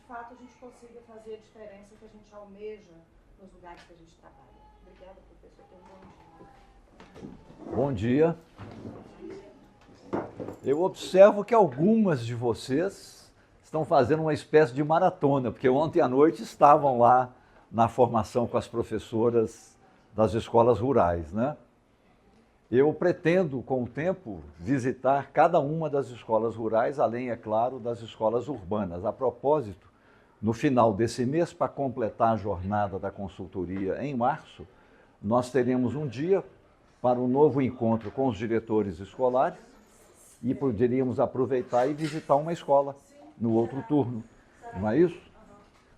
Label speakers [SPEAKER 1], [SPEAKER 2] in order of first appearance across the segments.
[SPEAKER 1] fato a gente consiga fazer a diferença que a gente almeja nos lugares que a gente trabalha. Obrigada, professor.
[SPEAKER 2] Bom dia. Eu observo que algumas de vocês estão fazendo uma espécie de maratona, porque ontem à noite estavam lá na formação com as professoras das escolas rurais, né? Eu pretendo, com o tempo, visitar cada uma das escolas rurais, além, é claro, das escolas urbanas. A propósito, no final desse mês, para completar a jornada da consultoria em março, nós teremos um dia para um novo encontro com os diretores escolares e poderíamos aproveitar e visitar uma escola no outro turno, não é isso?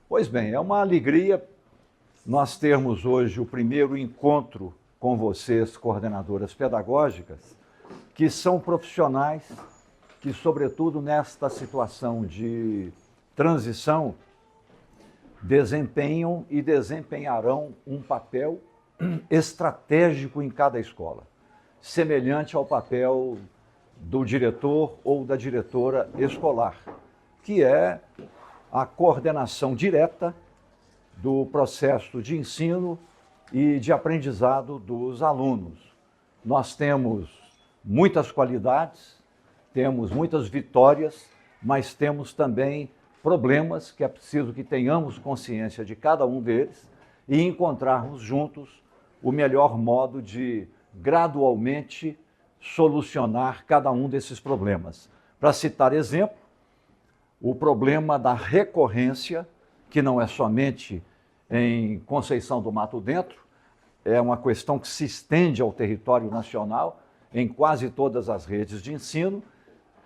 [SPEAKER 2] Pois bem, é uma alegria nós termos hoje o primeiro encontro com vocês, coordenadoras pedagógicas, que são profissionais que, sobretudo nesta situação de transição, desempenham e desempenharão um papel estratégico em cada escola, semelhante ao papel do diretor ou da diretora escolar, que é a coordenação direta do processo de ensino e de aprendizado dos alunos. Nós temos muitas qualidades, temos muitas vitórias, mas temos também problemas que é preciso que tenhamos consciência de cada um deles e encontrarmos juntos o melhor modo de gradualmente solucionar cada um desses problemas. Para citar exemplo, o problema da recorrência, que não é somente em Conceição do Mato Dentro, é uma questão que se estende ao território nacional, em quase todas as redes de ensino,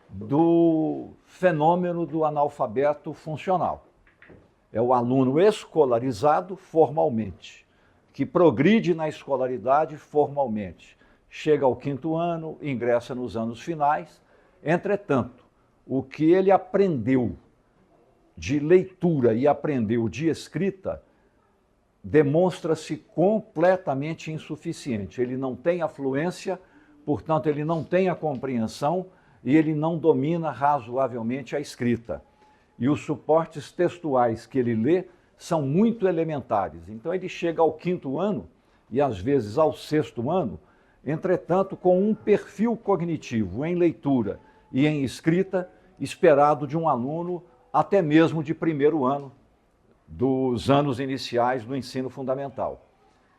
[SPEAKER 2] do fenômeno do analfabeto funcional. É o aluno escolarizado formalmente, que progride na escolaridade formalmente, chega ao 5º ano, ingressa nos anos finais. Entretanto, o que ele aprendeu de leitura e aprendeu de escrita demonstra-se completamente insuficiente. Ele não tem a fluência, portanto, ele não tem a compreensão e ele não domina razoavelmente a escrita. E os suportes textuais que ele lê são muito elementares. Então, ele chega ao 5º ano e, às vezes, ao 6º ano, entretanto, com um perfil cognitivo em leitura e em escrita esperado de um aluno até mesmo de 1º ano dos anos iniciais do ensino fundamental.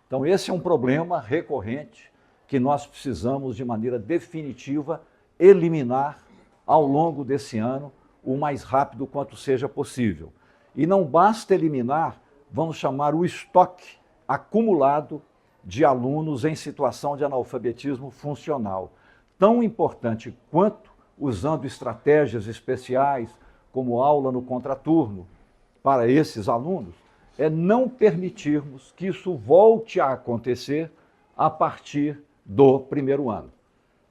[SPEAKER 2] Então, esse é um problema recorrente que nós precisamos, de maneira definitiva, eliminar ao longo desse ano, o mais rápido quanto seja possível. E não basta eliminar, vamos chamar o estoque acumulado de alunos em situação de analfabetismo funcional. Tão importante quanto, usando estratégias especiais, como aula no contraturno, para esses alunos, é não permitirmos que isso volte a acontecer a partir do 1º ano.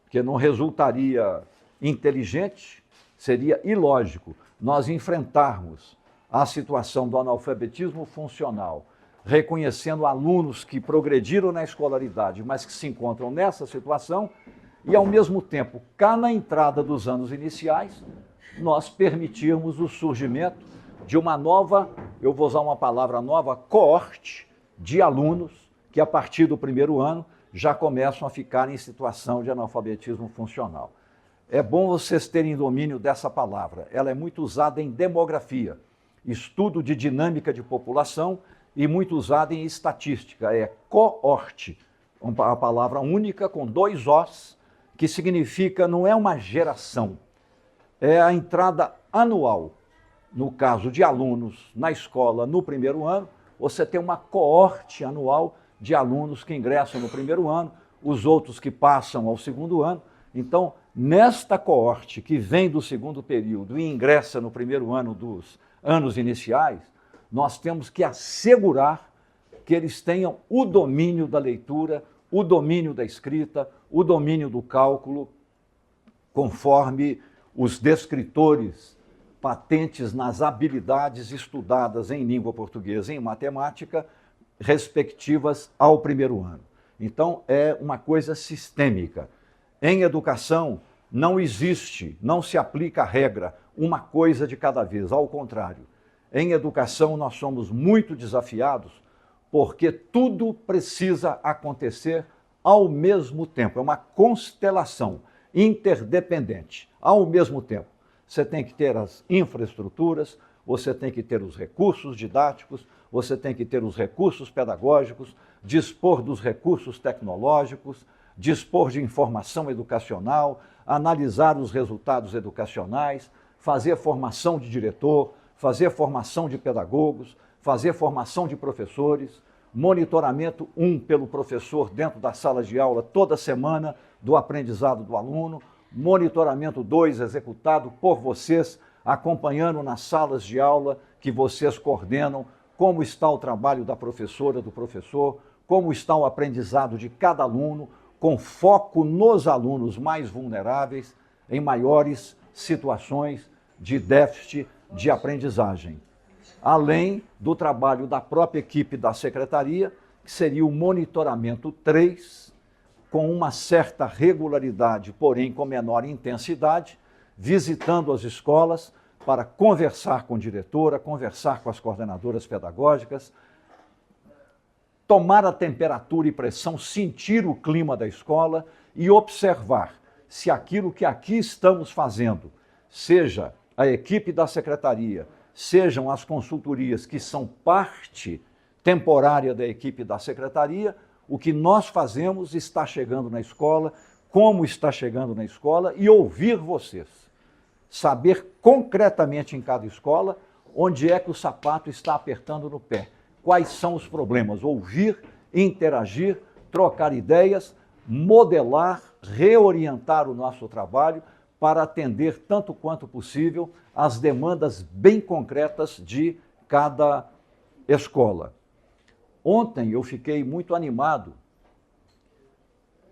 [SPEAKER 2] Porque não resultaria inteligente, seria ilógico nós enfrentarmos a situação do analfabetismo funcional, reconhecendo alunos que progrediram na escolaridade, mas que se encontram nessa situação, e ao mesmo tempo, cá na entrada dos anos iniciais, nós permitirmos o surgimento de uma nova, eu vou usar uma palavra nova, coorte de alunos que a partir do 1º ano já começam a ficar em situação de analfabetismo funcional. É bom vocês terem domínio dessa palavra. Ela é muito usada em demografia, estudo de dinâmica de população, e muito usada em estatística. É coorte, uma palavra única com 2 Os, que significa, não é uma geração, é a entrada anual. No caso de alunos na escola no 1º ano, você tem uma coorte anual de alunos que ingressam no 1º ano, os outros que passam ao 2º ano. Então, nesta coorte que vem do 2º período e ingressa no 1º ano dos anos iniciais, nós temos que assegurar que eles tenham o domínio da leitura, o domínio da escrita, o domínio do cálculo, conforme os descritores patentes nas habilidades estudadas em língua portuguesa e em matemática, respectivas ao 1º ano. Então, é uma coisa sistêmica. Em educação, não existe, não se aplica a regra, uma coisa de cada vez, ao contrário. Em educação, nós somos muito desafiados, porque tudo precisa acontecer ao mesmo tempo. É uma constelação interdependente. Ao mesmo tempo, você tem que ter as infraestruturas, você tem que ter os recursos didáticos, você tem que ter os recursos pedagógicos, dispor dos recursos tecnológicos, dispor de informação educacional, analisar os resultados educacionais, fazer formação de diretor, fazer formação de pedagogos, fazer formação de professores, monitoramento pelo professor dentro da sala de aula toda semana do aprendizado do aluno, monitoramento 2 executado por vocês, acompanhando nas salas de aula que vocês coordenam como está o trabalho da professora, do professor, como está o aprendizado de cada aluno, com foco nos alunos mais vulneráveis, em maiores situações de déficit de aprendizagem. Além do trabalho da própria equipe da secretaria, que seria o monitoramento 3, com uma certa regularidade, porém com menor intensidade, visitando as escolas para conversar com a diretora, conversar com as coordenadoras pedagógicas, tomar a temperatura e pressão, sentir o clima da escola e observar se aquilo que aqui estamos fazendo, seja a equipe da secretaria, sejam as consultorias que são parte temporária da equipe da secretaria, o que nós fazemos está chegando na escola, como está chegando na escola e ouvir vocês. Saber concretamente em cada escola onde é que o sapato está apertando no pé, quais são os problemas, ouvir, interagir, trocar ideias, modelar, reorientar o nosso trabalho para atender tanto quanto possível as demandas bem concretas de cada escola. Ontem eu fiquei muito animado,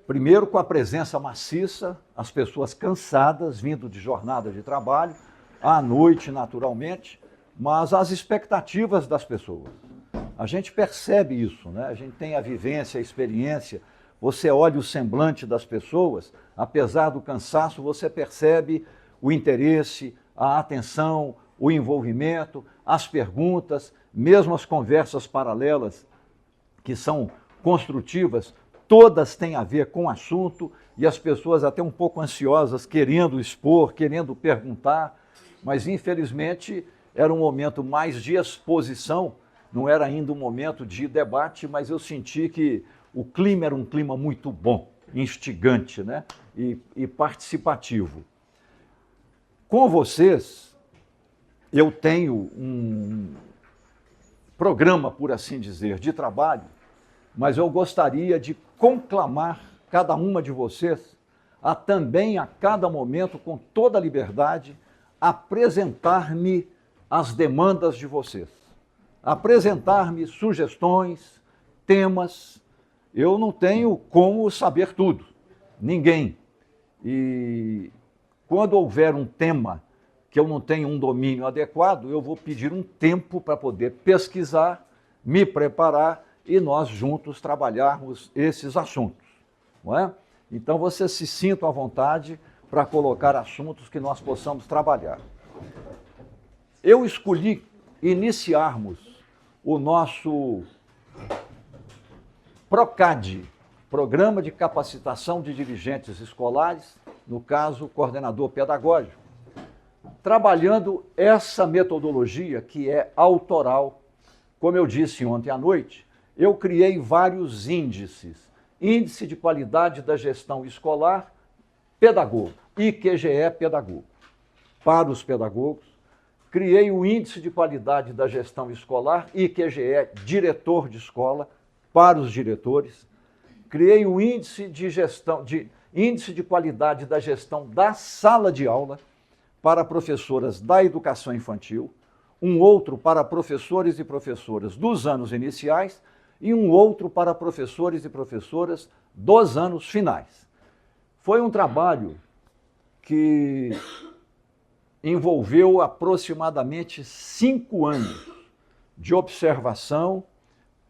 [SPEAKER 2] primeiro com a presença maciça, as pessoas cansadas, vindo de jornada de trabalho, à noite naturalmente, mas as expectativas das pessoas. A gente percebe isso, né? A gente tem a vivência, a experiência, você olha o semblante das pessoas, apesar do cansaço, você percebe o interesse, a atenção, o envolvimento, as perguntas, mesmo as conversas paralelas, que são construtivas, todas têm a ver com o assunto e as pessoas até um pouco ansiosas, querendo expor, querendo perguntar, mas infelizmente era um momento mais de exposição, não era ainda um momento de debate, mas eu senti que o clima era um clima muito bom, instigante, né? e participativo. Com vocês, eu tenho um programa, por assim dizer, de trabalho, mas eu gostaria de conclamar cada uma de vocês a também, a cada momento, com toda a liberdade, apresentar-me as demandas de vocês, apresentar-me sugestões, temas. Eu não tenho como saber tudo, ninguém. E quando houver um tema que eu não tenho um domínio adequado, eu vou pedir um tempo para poder pesquisar, me preparar e nós juntos trabalharmos esses assuntos, não é? Então vocês se sintam à vontade para colocar assuntos que nós possamos trabalhar. Eu escolhi iniciarmos o nosso PROCAD, Programa de Capacitação de Dirigentes Escolares, no caso, coordenador pedagógico, trabalhando essa metodologia que é autoral. Como eu disse ontem à noite, eu criei vários índices. Índice de Qualidade da Gestão Escolar, Pedagogo, IQGE Pedagogo, para os pedagogos. Criei o Índice de Qualidade da Gestão Escolar, IQGE Diretor de Escola, para os diretores. Criei o Índice de Qualidade da Gestão da Sala de Aula, para professoras da educação infantil, um outro para professores e professoras dos anos iniciais e um outro para professores e professoras dos anos finais. Foi um trabalho que envolveu aproximadamente 5 anos de observação,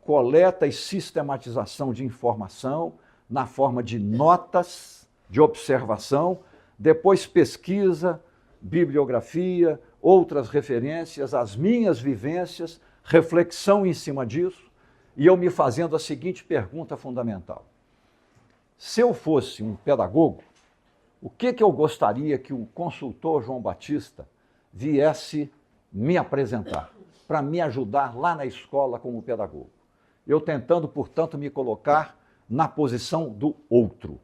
[SPEAKER 2] coleta e sistematização de informação na forma de notas de observação, depois pesquisa, bibliografia, outras referências, as minhas vivências, reflexão em cima disso, e eu me fazendo a seguinte pergunta fundamental. Se eu fosse um pedagogo, o que eu gostaria que o consultor João Batista viesse me apresentar, para me ajudar lá na escola como pedagogo? Eu tentando, portanto, me colocar na posição do outro.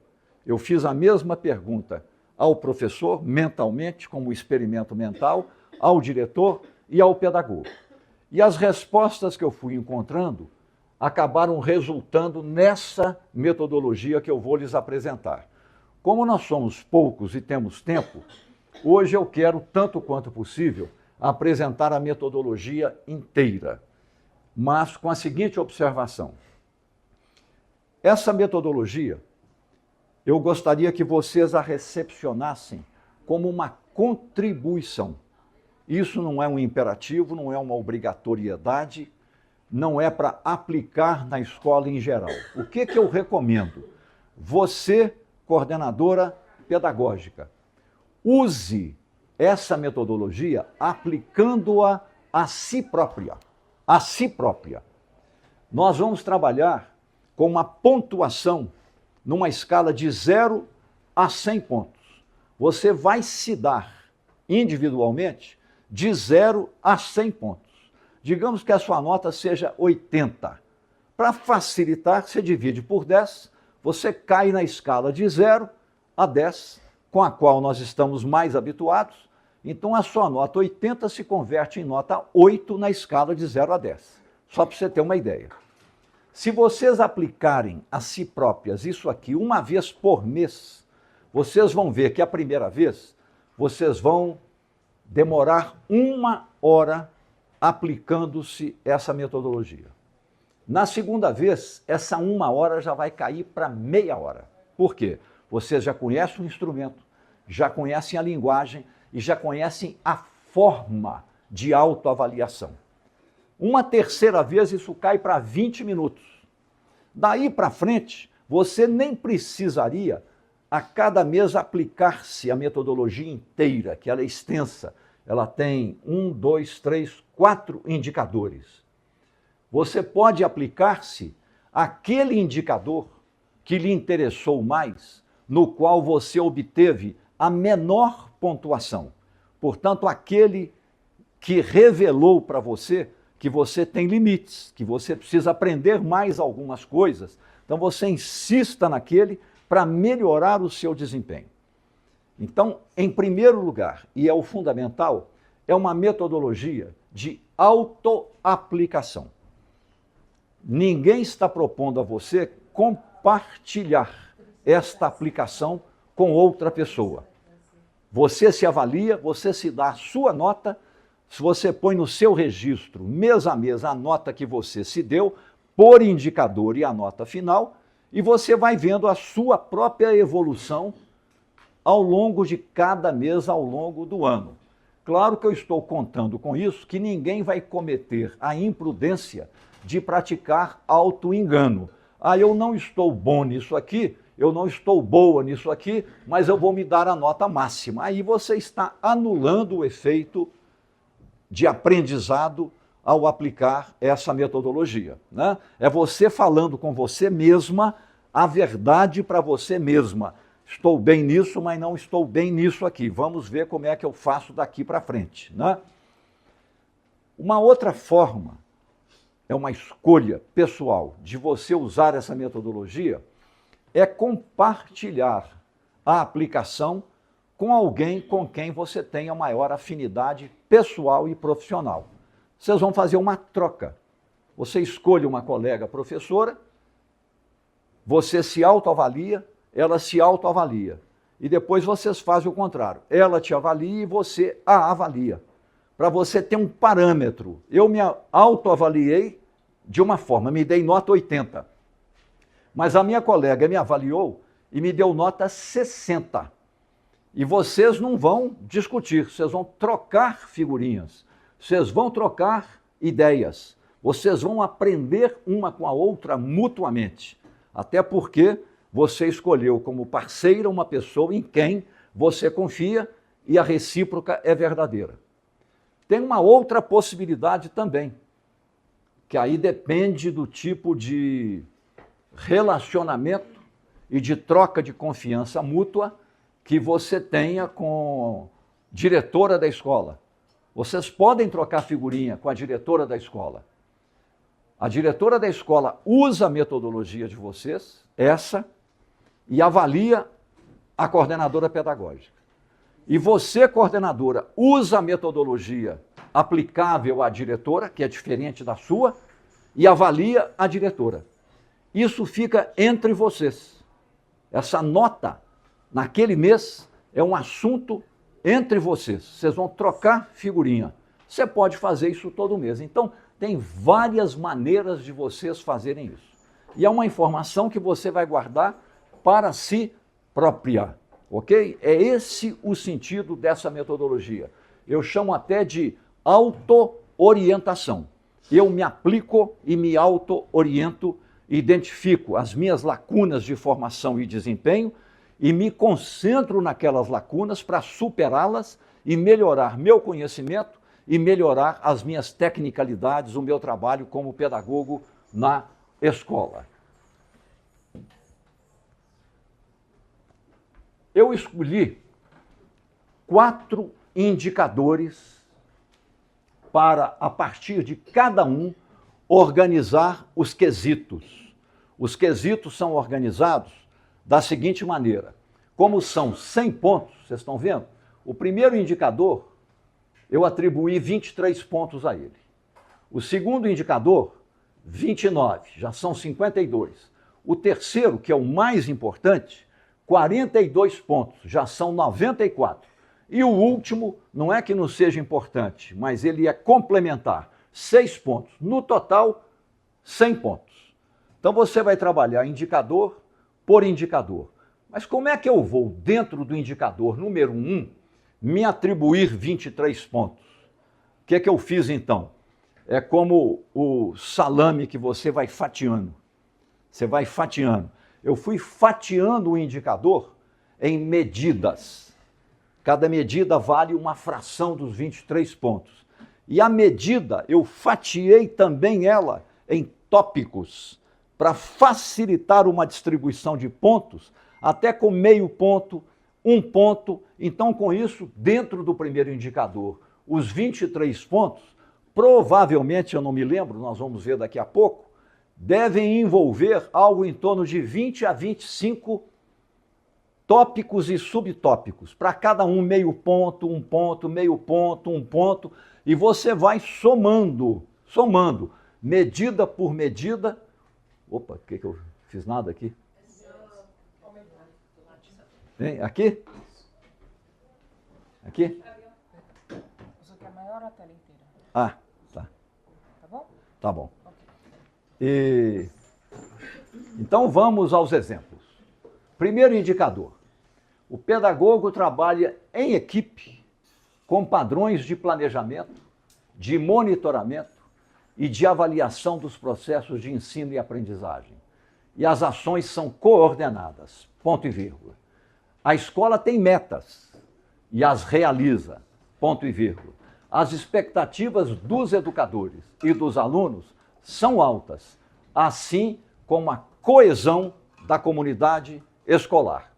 [SPEAKER 2] Eu fiz a mesma pergunta ao professor, mentalmente, como experimento mental, ao diretor e ao pedagogo. E as respostas que eu fui encontrando acabaram resultando nessa metodologia que eu vou lhes apresentar. Como nós somos poucos e temos tempo, hoje eu quero, tanto quanto possível, apresentar a metodologia inteira, mas com a seguinte observação. Essa metodologia, eu gostaria que vocês a recepcionassem como uma contribuição. Isso não é um imperativo, não é uma obrigatoriedade, não é para aplicar na escola em geral. O que eu recomendo? Você, coordenadora pedagógica, use essa metodologia aplicando-a a si própria. A si própria. Nós vamos trabalhar com uma pontuação numa escala de 0 a 100 pontos. Você vai se dar individualmente de 0 a 100 pontos. Digamos que a sua nota seja 80. Para facilitar, você divide por 10, você cai na escala de 0 a 10, com a qual nós estamos mais habituados. Então, a sua nota 80 se converte em nota 8 na escala de 0 a 10. Só para você ter uma ideia. Se vocês aplicarem a si próprias isso aqui uma vez por mês, vocês vão ver que a primeira vez, vocês vão demorar 1 hora aplicando-se essa metodologia. Na segunda vez, essa 1 hora já vai cair para meia hora. Por quê? Vocês já conhecem o instrumento, já conhecem a linguagem e já conhecem a forma de autoavaliação. Uma terceira vez, isso cai para 20 minutos. Daí para frente, você nem precisaria a cada mês aplicar-se a metodologia inteira, que ela é extensa. Ela tem 1, 2, 3, 4 indicadores. Você pode aplicar-se àquele indicador que lhe interessou mais, no qual você obteve a menor pontuação. Portanto, aquele que revelou para você que você tem limites, que você precisa aprender mais algumas coisas. Então, você insista naquele para melhorar o seu desempenho. Então, em primeiro lugar, e é o fundamental, é uma metodologia de autoaplicação. Ninguém está propondo a você compartilhar esta aplicação com outra pessoa. Você se avalia, você se dá a sua nota, se você põe no seu registro, mês a mês, a nota que você se deu, por indicador e a nota final, e você vai vendo a sua própria evolução ao longo de cada mês, ao longo do ano. Claro que eu estou contando com isso que ninguém vai cometer a imprudência de praticar auto-engano. Eu não estou bom nisso aqui, eu não estou boa nisso aqui, mas eu vou me dar a nota máxima. Aí você está anulando o efeito de aprendizado ao aplicar essa metodologia, né? É você falando com você mesma a verdade para você mesma. Estou bem nisso, mas não estou bem nisso aqui. Vamos ver como é que eu faço daqui para frente, né? Uma outra forma, é uma escolha pessoal de você usar essa metodologia, é compartilhar a aplicação com alguém com quem você tenha maior afinidade pessoal e profissional. Vocês vão fazer uma troca. Você escolhe uma colega professora, você se autoavalia, ela se autoavalia. E depois vocês fazem o contrário. Ela te avalia e você a avalia. Para você ter um parâmetro. Eu me autoavaliei de uma forma, me dei nota 80. Mas a minha colega me avaliou e me deu nota 60. E vocês não vão discutir, vocês vão trocar figurinhas, vocês vão trocar ideias, vocês vão aprender uma com a outra mutuamente. Até porque você escolheu como parceira uma pessoa em quem você confia e a recíproca é verdadeira. Tem uma outra possibilidade também, que aí depende do tipo de relacionamento e de troca de confiança mútua que você tenha com a diretora da escola. Vocês podem trocar figurinha com a diretora da escola. A diretora da escola usa a metodologia de vocês, essa, e avalia a coordenadora pedagógica. E você, coordenadora, usa a metodologia aplicável à diretora, que é diferente da sua, e avalia a diretora. Isso fica entre vocês. Essa nota, naquele mês, é um assunto entre vocês. Vocês vão trocar figurinha. Você pode fazer isso todo mês. Então, tem várias maneiras de vocês fazerem isso. E é uma informação que você vai guardar para si própria, ok? É esse o sentido dessa metodologia. Eu chamo até de auto-orientação. Eu me aplico e me auto-oriento, identifico as minhas lacunas de formação e desempenho e me concentro naquelas lacunas para superá-las e melhorar meu conhecimento e melhorar as minhas tecnicalidades, o meu trabalho como pedagogo na escola. Eu escolhi 4 indicadores para, a partir de cada um, organizar os quesitos. Os quesitos são organizados da seguinte maneira. Como são 100 pontos, vocês estão vendo? O primeiro indicador, eu atribuí 23 pontos a ele. O segundo indicador, 29, já são 52. O terceiro, que é o mais importante, 42 pontos, já são 94. E o último, não é que não seja importante, mas ele é complementar, 6 pontos. No total, 100 pontos. Então você vai trabalhar indicador por indicador. Mas como é que eu vou, dentro do indicador número 1, me atribuir 23 pontos? O que é que eu fiz então? É como o salame que você vai fatiando. Você vai fatiando. Eu fui fatiando o indicador em medidas. Cada medida vale uma fração dos 23 pontos. E a medida, eu fatiei também ela em tópicos, para facilitar uma distribuição de pontos, até com meio ponto, 1 ponto. Então, com isso, dentro do primeiro indicador, os 23 pontos, provavelmente, eu não me lembro, nós vamos ver daqui a pouco, devem envolver algo em torno de 20 a 25 tópicos e subtópicos. Para cada um, meio ponto, 1 ponto, meio ponto, 1 ponto, e você vai somando, medida por medida. Opa, o que eu fiz nada aqui? Vem, aqui? Aqui?
[SPEAKER 3] Você quer maior a tela inteira?
[SPEAKER 2] Ah, tá.
[SPEAKER 3] Tá bom?
[SPEAKER 2] Tá bom. Então vamos aos exemplos. Primeiro indicador. O pedagogo trabalha em equipe com padrões de planejamento, de monitoramento e de avaliação dos processos de ensino e aprendizagem. E as ações são coordenadas, ponto e vírgula. A escola tem metas e as realiza, ponto e vírgula. As expectativas dos educadores e dos alunos são altas, assim como a coesão da comunidade escolar.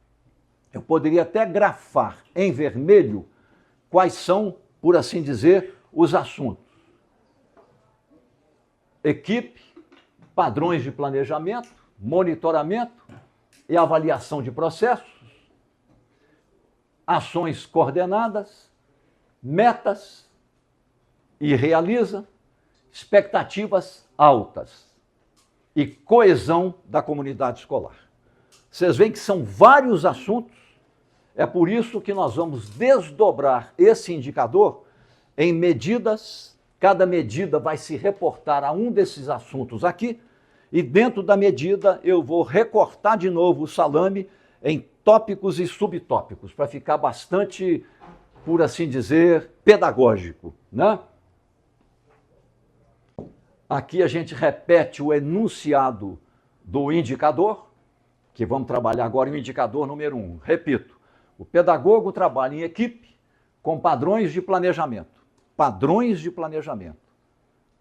[SPEAKER 2] Eu poderia até grafar em vermelho quais são, por assim dizer, os assuntos. Equipe, padrões de planejamento, monitoramento e avaliação de processos, ações coordenadas, metas e realiza, expectativas altas e coesão da comunidade escolar. Vocês veem que são vários assuntos, é por isso que nós vamos desdobrar esse indicador em medidas. Cada medida vai se reportar a um desses assuntos aqui, e dentro da medida eu vou recortar de novo o salame em tópicos e subtópicos, para ficar bastante, por assim dizer, pedagógico, né? Aqui a gente repete o enunciado do indicador, que vamos trabalhar agora em indicador número 1. Repito, o pedagogo trabalha em equipe com padrões de planejamento, padrões de planejamento.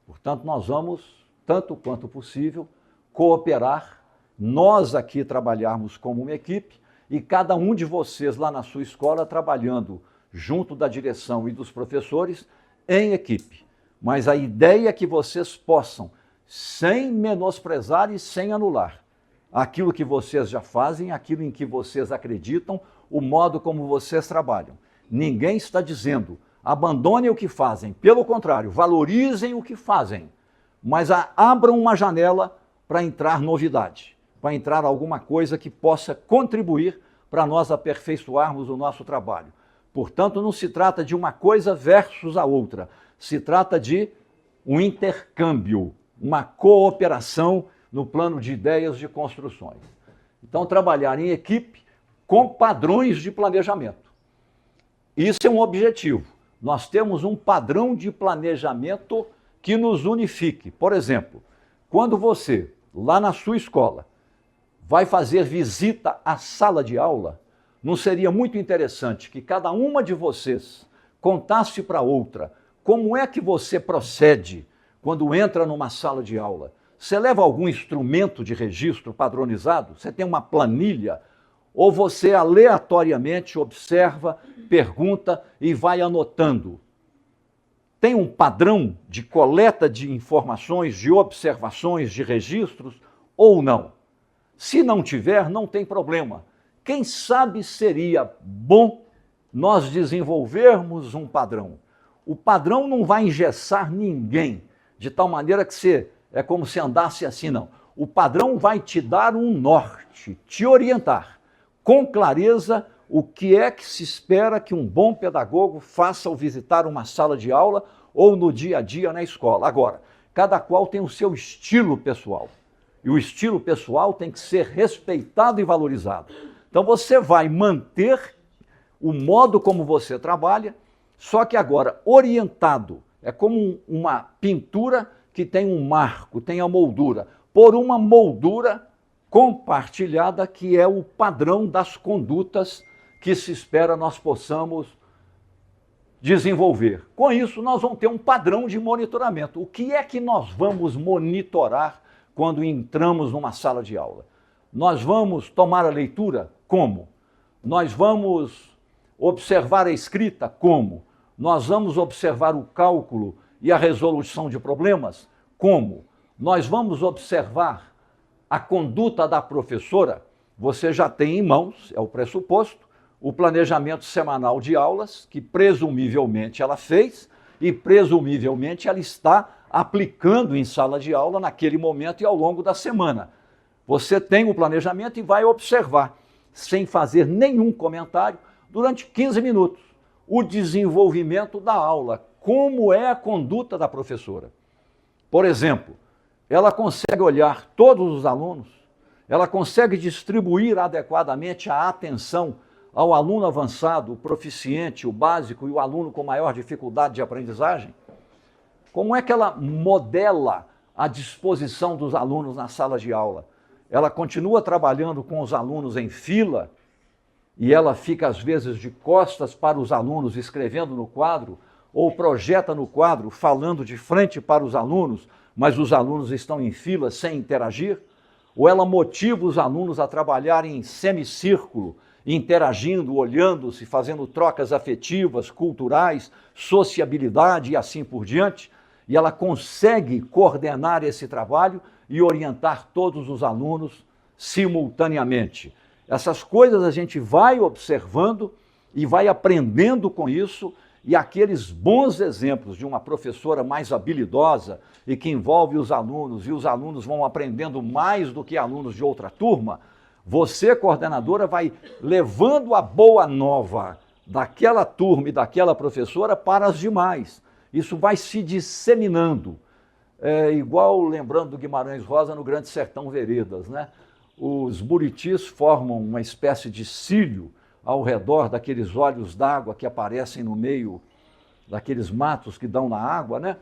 [SPEAKER 2] Portanto, nós vamos, tanto quanto possível, cooperar, nós aqui trabalharmos como uma equipe e cada um de vocês lá na sua escola trabalhando junto da direção e dos professores em equipe. Mas a ideia é que vocês possam, sem menosprezar e sem anular, aquilo que vocês já fazem, aquilo em que vocês acreditam, o modo como vocês trabalham. Ninguém está dizendo, abandonem o que fazem. Pelo contrário, valorizem o que fazem. Mas abram uma janela para entrar novidade, para entrar alguma coisa que possa contribuir para nós aperfeiçoarmos o nosso trabalho. Portanto, não se trata de uma coisa versus a outra. Se trata de um intercâmbio, uma cooperação no plano de ideias de construções. Então, trabalhar em equipe com padrões de planejamento. Isso é um objetivo. Nós temos um padrão de planejamento que nos unifique. Por exemplo, quando você, lá na sua escola, vai fazer visita à sala de aula, não seria muito interessante que cada uma de vocês contasse para outra como é que você procede quando entra numa sala de aula? Você leva algum instrumento de registro padronizado? Você tem uma planilha? Ou você aleatoriamente observa, pergunta e vai anotando? Tem um padrão de coleta de informações, de observações, de registros ou não? Se não tiver, não tem problema. Quem sabe seria bom nós desenvolvermos um padrão. O padrão não vai engessar ninguém, de tal maneira que é como se andasse assim, não. O padrão vai te dar um norte, te orientar com clareza o que é que se espera que um bom pedagogo faça ao visitar uma sala de aula ou no dia a dia na escola. Agora, cada qual tem o seu estilo pessoal. E o estilo pessoal tem que ser respeitado e valorizado. Então você vai manter o modo como você trabalha, só que agora orientado. É como uma pintura que tem um marco, tem a moldura. Por uma moldura compartilhada, que é o padrão das condutas que se espera nós possamos desenvolver. Com isso, nós vamos ter um padrão de monitoramento. O que é que nós vamos monitorar quando entramos numa sala de aula? Nós vamos tomar a leitura? Como? Nós vamos observar a escrita? Como? Nós vamos observar o cálculo e a resolução de problemas? Como? Nós vamos observar a conduta da professora? Você já tem em mãos, é o pressuposto, o planejamento semanal de aulas, que presumivelmente ela fez e presumivelmente ela está aplicando em sala de aula naquele momento e ao longo da semana. Você tem o planejamento e vai observar, sem fazer nenhum comentário, durante 15 minutos, o desenvolvimento da aula, como é a conduta da professora. Por exemplo, ela consegue olhar todos os alunos, ela consegue distribuir adequadamente a atenção ao aluno avançado, o proficiente, o básico e o aluno com maior dificuldade de aprendizagem? Como é que ela modela a disposição dos alunos na sala de aula? Ela continua trabalhando com os alunos em fila e ela fica, às vezes, de costas para os alunos, escrevendo no quadro, ou projeta no quadro, falando de frente para os alunos, mas os alunos estão em fila sem interagir? Ou ela motiva os alunos a trabalharem em semicírculo, interagindo, olhando-se, fazendo trocas afetivas, culturais, sociabilidade e assim por diante? E ela consegue coordenar esse trabalho e orientar todos os alunos simultaneamente. Essas coisas a gente vai observando e vai aprendendo com isso, e aqueles bons exemplos de uma professora mais habilidosa e que envolve os alunos, e os alunos vão aprendendo mais do que alunos de outra turma, você, coordenadora, vai levando a boa nova daquela turma e daquela professora para as demais. Isso vai se disseminando. É igual, lembrando do Guimarães Rosa no Grande Sertão Veredas, né? Os buritis formam uma espécie de cílio ao redor daqueles olhos d'água que aparecem no meio daqueles matos que dão na água, né?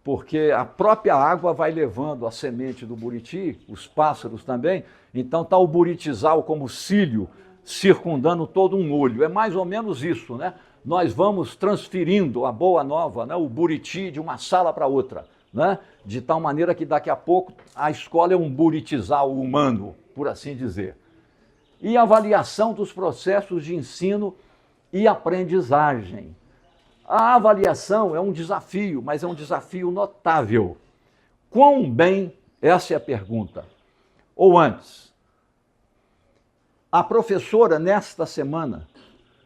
[SPEAKER 2] Porque a própria água vai levando a semente do buriti, os pássaros também, então está o buritizal como cílio circundando todo um olho. É mais ou menos isso, né? nós vamos transferindo a boa nova, né, o buriti, de uma sala para outra, né, de tal maneira que daqui a pouco a escola é um buritizar humano, por assim dizer. E avaliação dos processos de ensino e aprendizagem. A avaliação é um desafio, mas é um desafio notável. Quão bem, essa é a pergunta. Ou antes, a professora, nesta semana,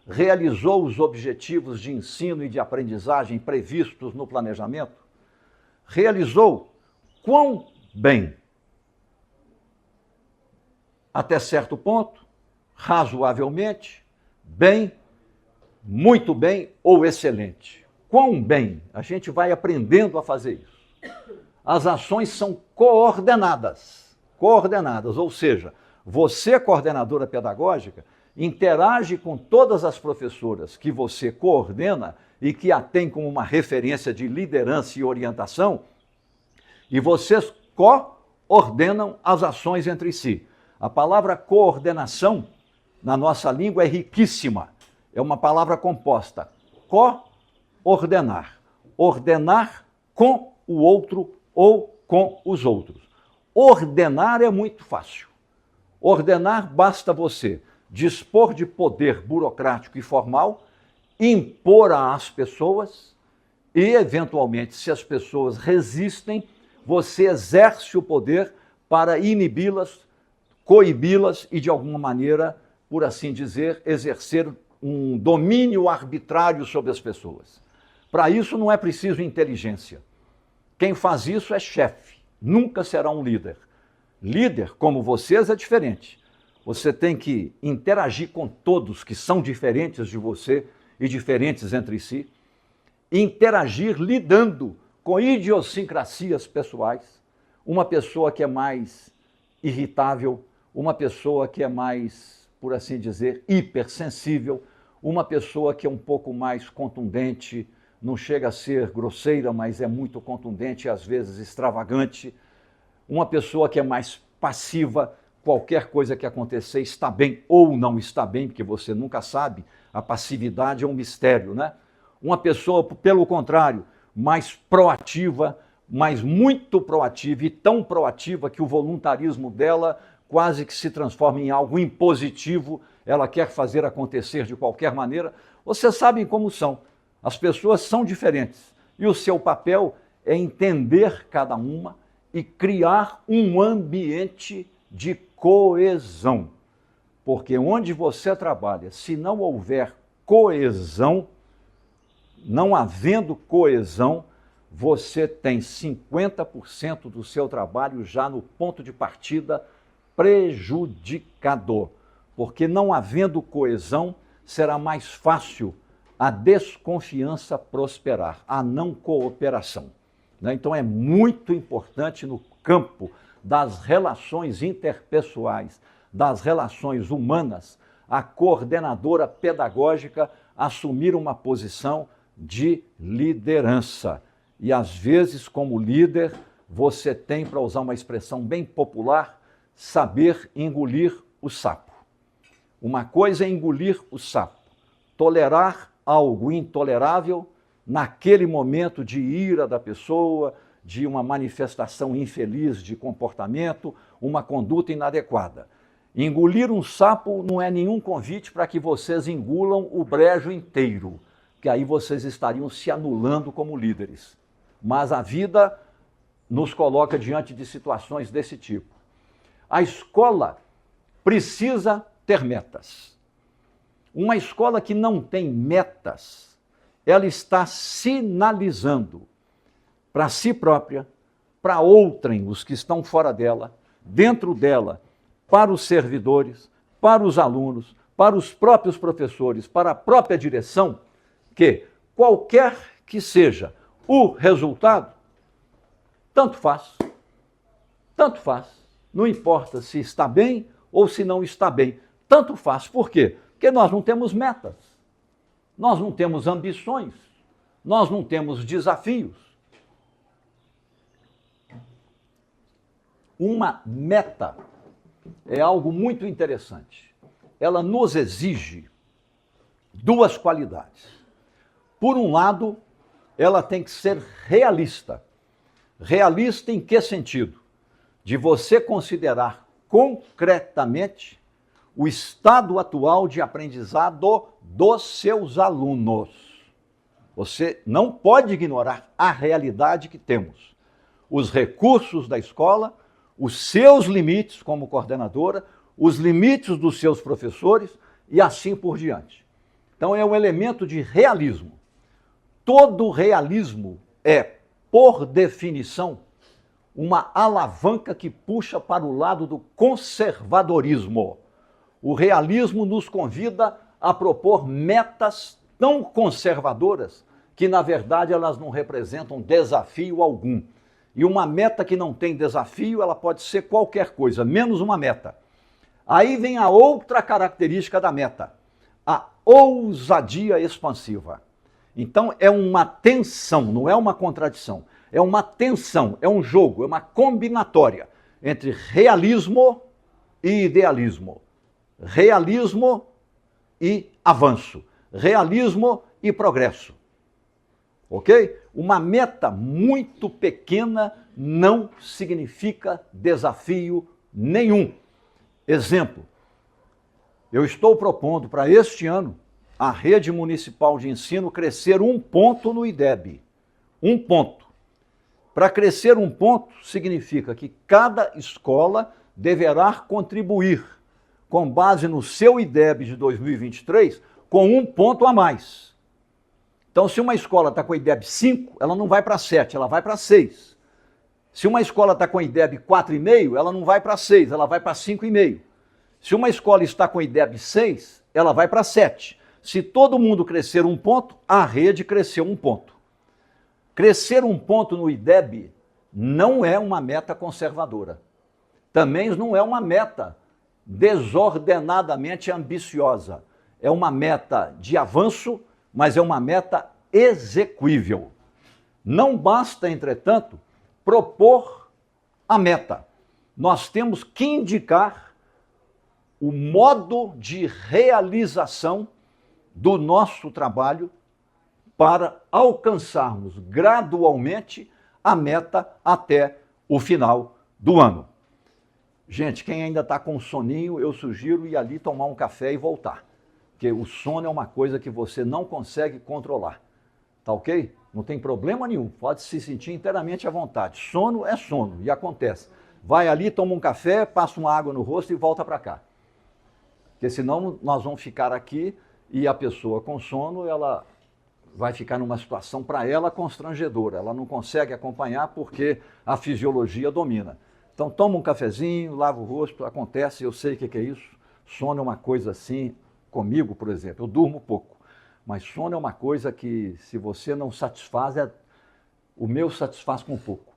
[SPEAKER 2] realizou os objetivos de ensino e de aprendizagem previstos no planejamento? Realizou quão bem? Até certo ponto, razoavelmente, bem, muito bem ou excelente. Quão bem? A gente vai aprendendo a fazer isso. As ações são coordenadas, ou seja, você, coordenadora pedagógica, interage com todas as professoras que você coordena e que a tem como uma referência de liderança e orientação, e vocês coordenam as ações entre si. A palavra coordenação, na nossa língua, é riquíssima. É uma palavra composta. Coordenar. Ordenar com o outro ou com os outros. Ordenar é muito fácil. Ordenar basta você dispor de poder burocrático e formal, impor às pessoas e, eventualmente, se as pessoas resistem, você exerce o poder para inibi-las, coibi-las e, de alguma maneira, por assim dizer, exercer um domínio arbitrário sobre as pessoas. Para isso não é preciso inteligência. Quem faz isso é chefe, nunca será um líder. Líder, como vocês, é diferente. Você tem que interagir com todos que são diferentes de você e diferentes entre si, interagir lidando com idiosincrasias pessoais. Uma pessoa que é mais irritável, uma pessoa que é mais, por assim dizer, hipersensível, uma pessoa que é um pouco mais contundente, não chega a ser grosseira, mas é muito contundente e às vezes extravagante, uma pessoa que é mais passiva, qualquer coisa que acontecer está bem ou não está bem, porque você nunca sabe, a passividade é um mistério, né? Uma pessoa, pelo contrário, mais proativa, mas muito proativa e tão proativa que o voluntarismo dela quase que se transforma em algo impositivo, ela quer fazer acontecer de qualquer maneira. Vocês sabem como são, as pessoas são diferentes e o seu papel é entender cada uma e criar um ambiente de coesão. Porque onde você trabalha, se não houver coesão, não havendo coesão, você tem 50% do seu trabalho já no ponto de partida prejudicador. Porque não havendo coesão, será mais fácil a desconfiança prosperar, a não cooperação. Então é muito importante no campo das relações interpessoais, das relações humanas, a coordenadora pedagógica assumir uma posição de liderança. E às vezes, como líder, você tem, para usar uma expressão bem popular, saber engolir o sapo. Uma coisa é engolir o sapo, tolerar algo intolerável naquele momento de ira da pessoa, de uma manifestação infeliz de comportamento, uma conduta inadequada. Engolir um sapo não é nenhum convite para que vocês engulam o brejo inteiro, que aí vocês estariam se anulando como líderes. Mas a vida nos coloca diante de situações desse tipo. A escola precisa ter metas. Uma escola que não tem metas, ela está sinalizando para si própria, para outrem, os que estão fora dela, dentro dela, para os servidores, para os alunos, para os próprios professores, para a própria direção, que qualquer que seja o resultado, tanto faz, não importa se está bem ou se não está bem, tanto faz. Por quê? Porque nós não temos metas, nós não temos ambições, nós não temos desafios. Uma meta é algo muito interessante. Ela nos exige duas qualidades. Por um lado, ela tem que ser realista. Realista em que sentido? De você considerar concretamente o estado atual de aprendizado dos seus alunos. Você não pode ignorar a realidade que temos. Os recursos da escola, os seus limites como coordenadora, os limites dos seus professores e assim por diante. Então é um elemento de realismo. Todo realismo é, por definição, uma alavanca que puxa para o lado do conservadorismo. O realismo nos convida a propor metas tão conservadoras que, na verdade, elas não representam desafio algum. E uma meta que não tem desafio, ela pode ser qualquer coisa, menos uma meta. Aí vem a outra característica da meta, a ousadia expansiva. Então é uma tensão, não é uma contradição. É uma tensão, é um jogo, é uma combinatória entre realismo e idealismo. Realismo e avanço. Realismo e progresso. Ok? Uma meta muito pequena não significa desafio nenhum. Exemplo, eu estou propondo para este ano a rede municipal de ensino crescer 1 ponto no IDEB. 1 ponto. Para crescer 1 ponto significa que cada escola deverá contribuir, com base no seu IDEB de 2023, com 1 ponto a mais. Então, se uma escola está com IDEB 5, ela não vai para 7, ela vai para 6. Se uma escola está com IDEB 4,5, ela não vai para 6, ela vai para 5,5. Se uma escola está com IDEB 6, ela vai para 7. Se todo mundo crescer 1 ponto, a rede cresceu 1 ponto. Crescer 1 ponto no IDEB não é uma meta conservadora. Também não é uma meta desordenadamente ambiciosa. É uma meta de avanço, mas é uma meta execuível. Não basta, entretanto, propor a meta. Nós temos que indicar o modo de realização do nosso trabalho para alcançarmos gradualmente a meta até o final do ano. Gente, quem ainda está com soninho, eu sugiro ir ali tomar um café e voltar. Porque o sono é uma coisa que você não consegue controlar. Tá ok? Não tem problema nenhum, pode se sentir inteiramente à vontade. Sono é sono e acontece. Vai ali, toma um café, passa uma água no rosto e volta para cá. Porque senão nós vamos ficar aqui e a pessoa com sono, ela vai ficar numa situação para ela constrangedora. Ela não consegue acompanhar porque a fisiologia domina. Então toma um cafezinho, lava o rosto, acontece, eu sei o que é isso. Sono é uma coisa assim, comigo, por exemplo, eu durmo pouco. Mas sono é uma coisa que, se você não satisfaz, o meu satisfaz com pouco.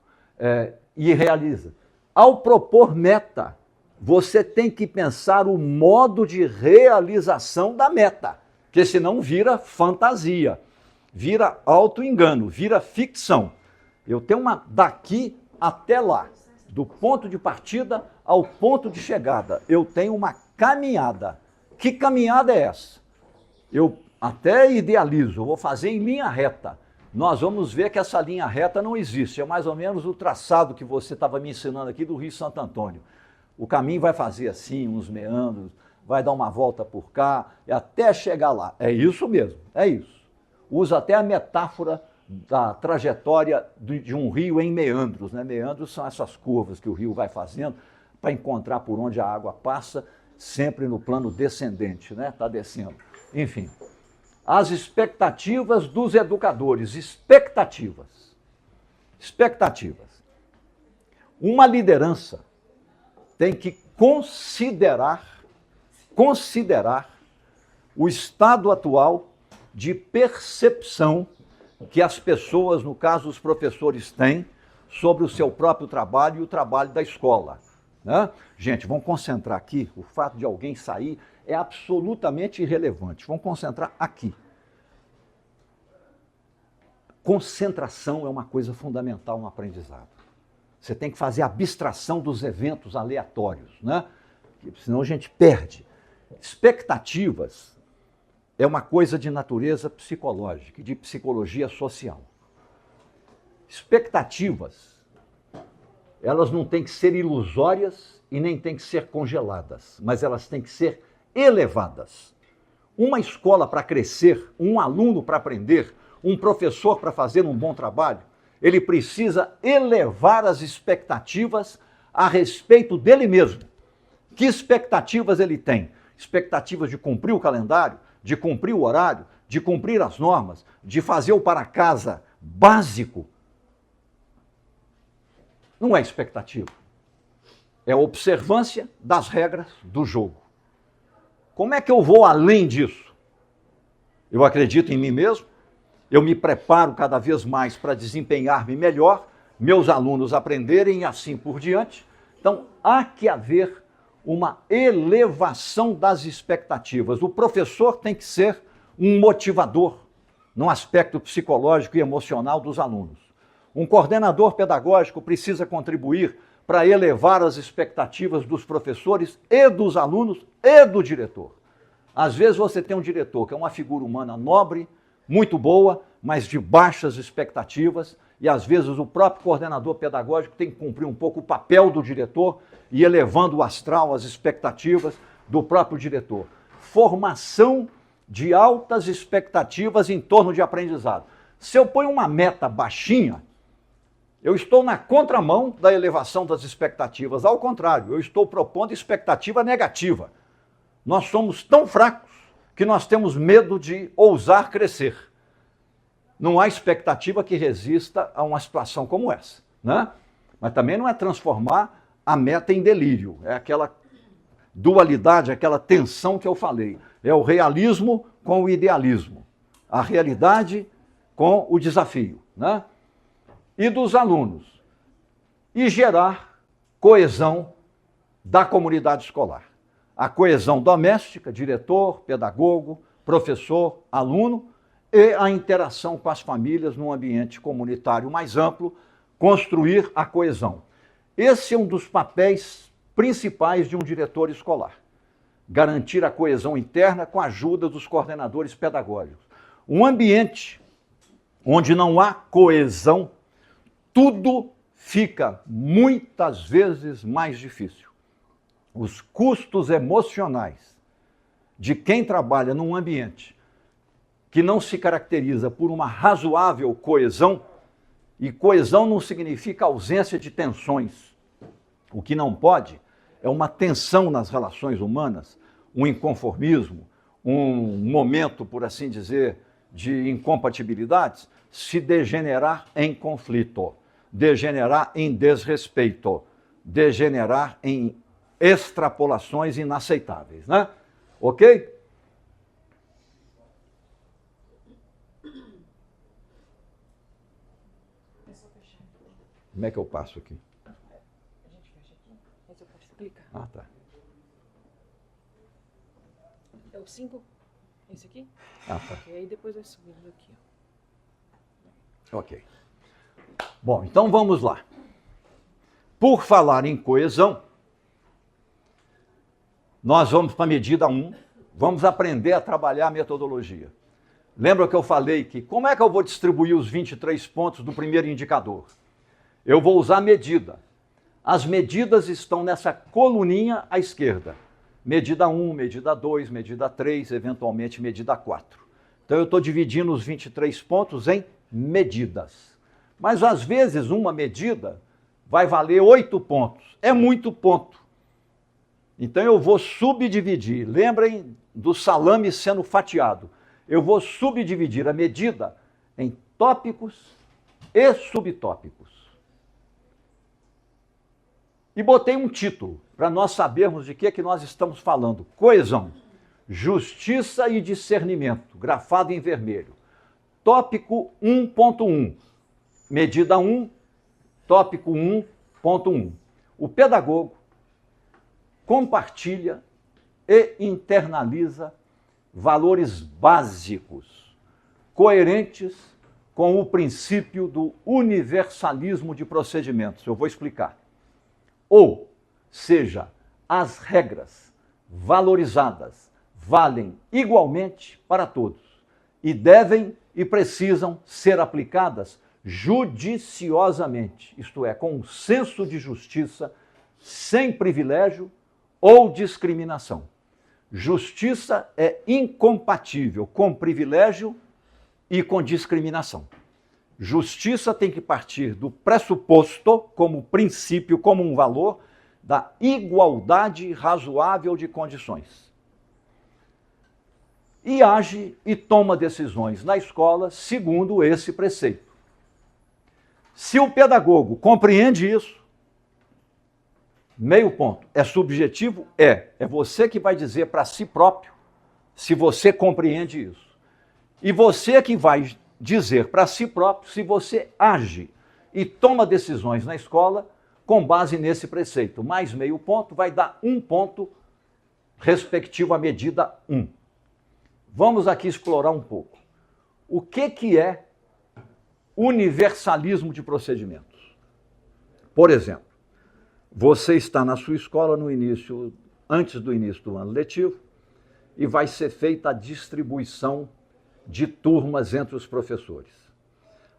[SPEAKER 2] E realiza. Ao propor meta, você tem que pensar o modo de realização da meta, porque senão vira fantasia, vira auto-engano, vira ficção. Eu tenho uma daqui até lá, do ponto de partida ao ponto de chegada. Eu tenho uma caminhada. Que caminhada é essa? Eu até idealizo, eu vou fazer em linha reta. Nós vamos ver que essa linha reta não existe, é mais ou menos o traçado que você estava me ensinando aqui do Rio Santo Antônio. O caminho vai fazer assim, uns meandros, vai dar uma volta por cá, até chegar lá. É isso mesmo, é isso. Usa até a metáfora da trajetória de um rio em meandros, né? Meandros são essas curvas que o rio vai fazendo para encontrar por onde a água passa, sempre no plano descendente, né? Está descendo. Enfim, as expectativas dos educadores, expectativas. Uma liderança tem que considerar o estado atual de percepção que as pessoas, no caso os professores, têm sobre o seu próprio trabalho e o trabalho da escola. Né? Gente, vamos concentrar aqui, o fato de alguém sair é absolutamente irrelevante. Vamos concentrar aqui. Concentração é uma coisa fundamental no aprendizado. Você tem que fazer abstração dos eventos aleatórios, né? Senão a gente perde. Expectativas é uma coisa de natureza psicológica, de psicologia social. Expectativas, elas não têm que ser ilusórias e nem têm que ser congeladas, mas elas têm que ser elevadas. Uma escola para crescer, um aluno para aprender, um professor para fazer um bom trabalho, ele precisa elevar as expectativas a respeito dele mesmo. Que expectativas ele tem? Expectativas de cumprir o calendário, de cumprir o horário, de cumprir as normas, de fazer o para casa básico. Não é expectativa. É observância das regras do jogo. Como é que eu vou além disso? Eu acredito em mim mesmo, eu me preparo cada vez mais para desempenhar-me melhor, meus alunos aprenderem e assim por diante. Então, há que haver uma elevação das expectativas. O professor tem que ser um motivador no aspecto psicológico e emocional dos alunos. Um coordenador pedagógico precisa contribuir para elevar as expectativas dos professores e dos alunos e do diretor. Às vezes você tem um diretor que é uma figura humana nobre, muito boa, mas de baixas expectativas, e às vezes o próprio coordenador pedagógico tem que cumprir um pouco o papel do diretor e elevando o astral, as expectativas do próprio diretor. Formação de altas expectativas em torno de aprendizado. Se eu ponho uma meta baixinha, eu estou na contramão da elevação das expectativas. Ao contrário, eu estou propondo expectativa negativa. Nós somos tão fracos que nós temos medo de ousar crescer. Não há expectativa que resista a uma situação como essa, né? Mas também não é transformar a meta em delírio. É aquela dualidade, aquela tensão que eu falei. É o realismo com o idealismo. A realidade com o desafio, né? E dos alunos. E gerar coesão da comunidade escolar. A coesão doméstica, diretor, pedagogo, professor, aluno, e a interação com as famílias num ambiente comunitário mais amplo, construir a coesão. Esse é um dos papéis principais de um diretor escolar. Garantir a coesão interna com a ajuda dos coordenadores pedagógicos. Um ambiente onde não há coesão, tudo fica muitas vezes mais difícil. Os custos emocionais de quem trabalha num ambiente que não se caracteriza por uma razoável coesão, e coesão não significa ausência de tensões. O que não pode é uma tensão nas relações humanas, um inconformismo, um momento, por assim dizer, de incompatibilidades, se degenerar em conflito, degenerar em desrespeito, degenerar em extrapolações inaceitáveis, né? Ok? Como é que eu passo aqui?
[SPEAKER 3] A gente fecha aqui, aí você pode clicar.
[SPEAKER 2] Ah, tá.
[SPEAKER 3] É o 5, esse aqui?
[SPEAKER 2] Ah, tá.
[SPEAKER 3] E aí depois vai subindo aqui, ó.
[SPEAKER 2] Ok. Bom, então vamos lá. Por falar em coesão, nós vamos para a medida 1, vamos aprender a trabalhar a metodologia. Lembra que eu falei que como é que eu vou distribuir os 23 pontos do primeiro indicador? Eu vou usar medida. As medidas estão nessa coluninha à esquerda. Medida 1, medida 2, medida 3, eventualmente medida 4. Então eu estou dividindo os 23 pontos em medidas. Mas às vezes uma medida vai valer 8 pontos. É muito ponto. Então eu vou subdividir. Lembrem do salame sendo fatiado. Eu vou subdividir a medida em tópicos e subtópicos. E botei um título para nós sabermos de que nós estamos falando. Coesão, justiça e discernimento, grafado em vermelho. Tópico 1.1, medida 1, tópico 1.1. O pedagogo compartilha e internaliza valores básicos, coerentes com o princípio do universalismo de procedimentos. Eu vou explicar. Ou seja, as regras valorizadas, valem igualmente para todos e devem e precisam ser aplicadas judiciosamente, isto é, com um senso de justiça, sem privilégio ou discriminação. Justiça é incompatível com privilégio e com discriminação. Justiça tem que partir do pressuposto, como princípio, como um valor, da igualdade razoável de condições. E age e toma decisões na escola segundo esse preceito. Se o pedagogo compreende isso, meio ponto. É subjetivo? É. É você que vai dizer para si próprio se você compreende isso. E você que vai dizer para si próprio se você age e toma decisões na escola com base nesse preceito. Mais meio ponto vai dar 1 ponto respectivo à medida 1. Vamos aqui explorar um pouco. O que é universalismo de procedimentos? Por exemplo, você está na sua escola antes do início do ano letivo e vai ser feita a distribuição de turmas entre os professores.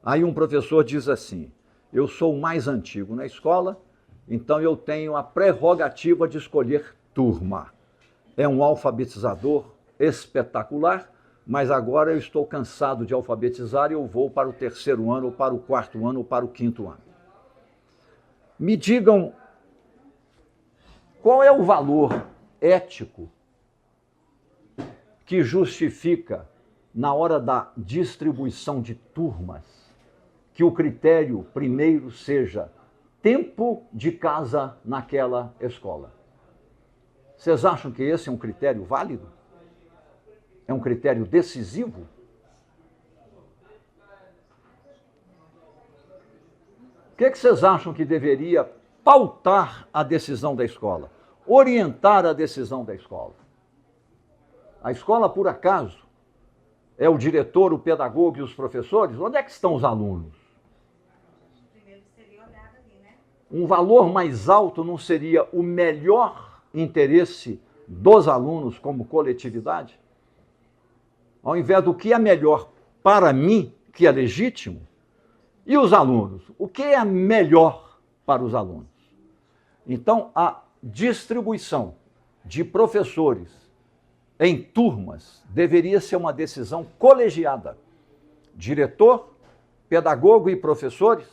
[SPEAKER 2] Aí um professor diz assim: eu sou o mais antigo na escola, então eu tenho a prerrogativa de escolher turma. É um alfabetizador espetacular, mas agora eu estou cansado de alfabetizar e eu vou para o 3º ano, ou para o 4º ano, ou para o 5º ano. Me digam, qual é o valor ético que justifica, na hora da distribuição de turmas, que o critério primeiro seja tempo de casa naquela escola? Vocês acham que esse é um critério válido? É um critério decisivo? O que vocês acham que deveria pautar a decisão da escola, orientar a decisão da escola? A escola, por acaso, é o diretor, o pedagogo e os professores? Onde é que estão os alunos? Um valor mais alto não seria o melhor interesse dos alunos como coletividade? Ao invés do que é melhor para mim, que é legítimo, e os alunos? O que é melhor para os alunos? Então, a distribuição de professores em turmas deveria ser uma decisão colegiada. Diretor, pedagogo e professores,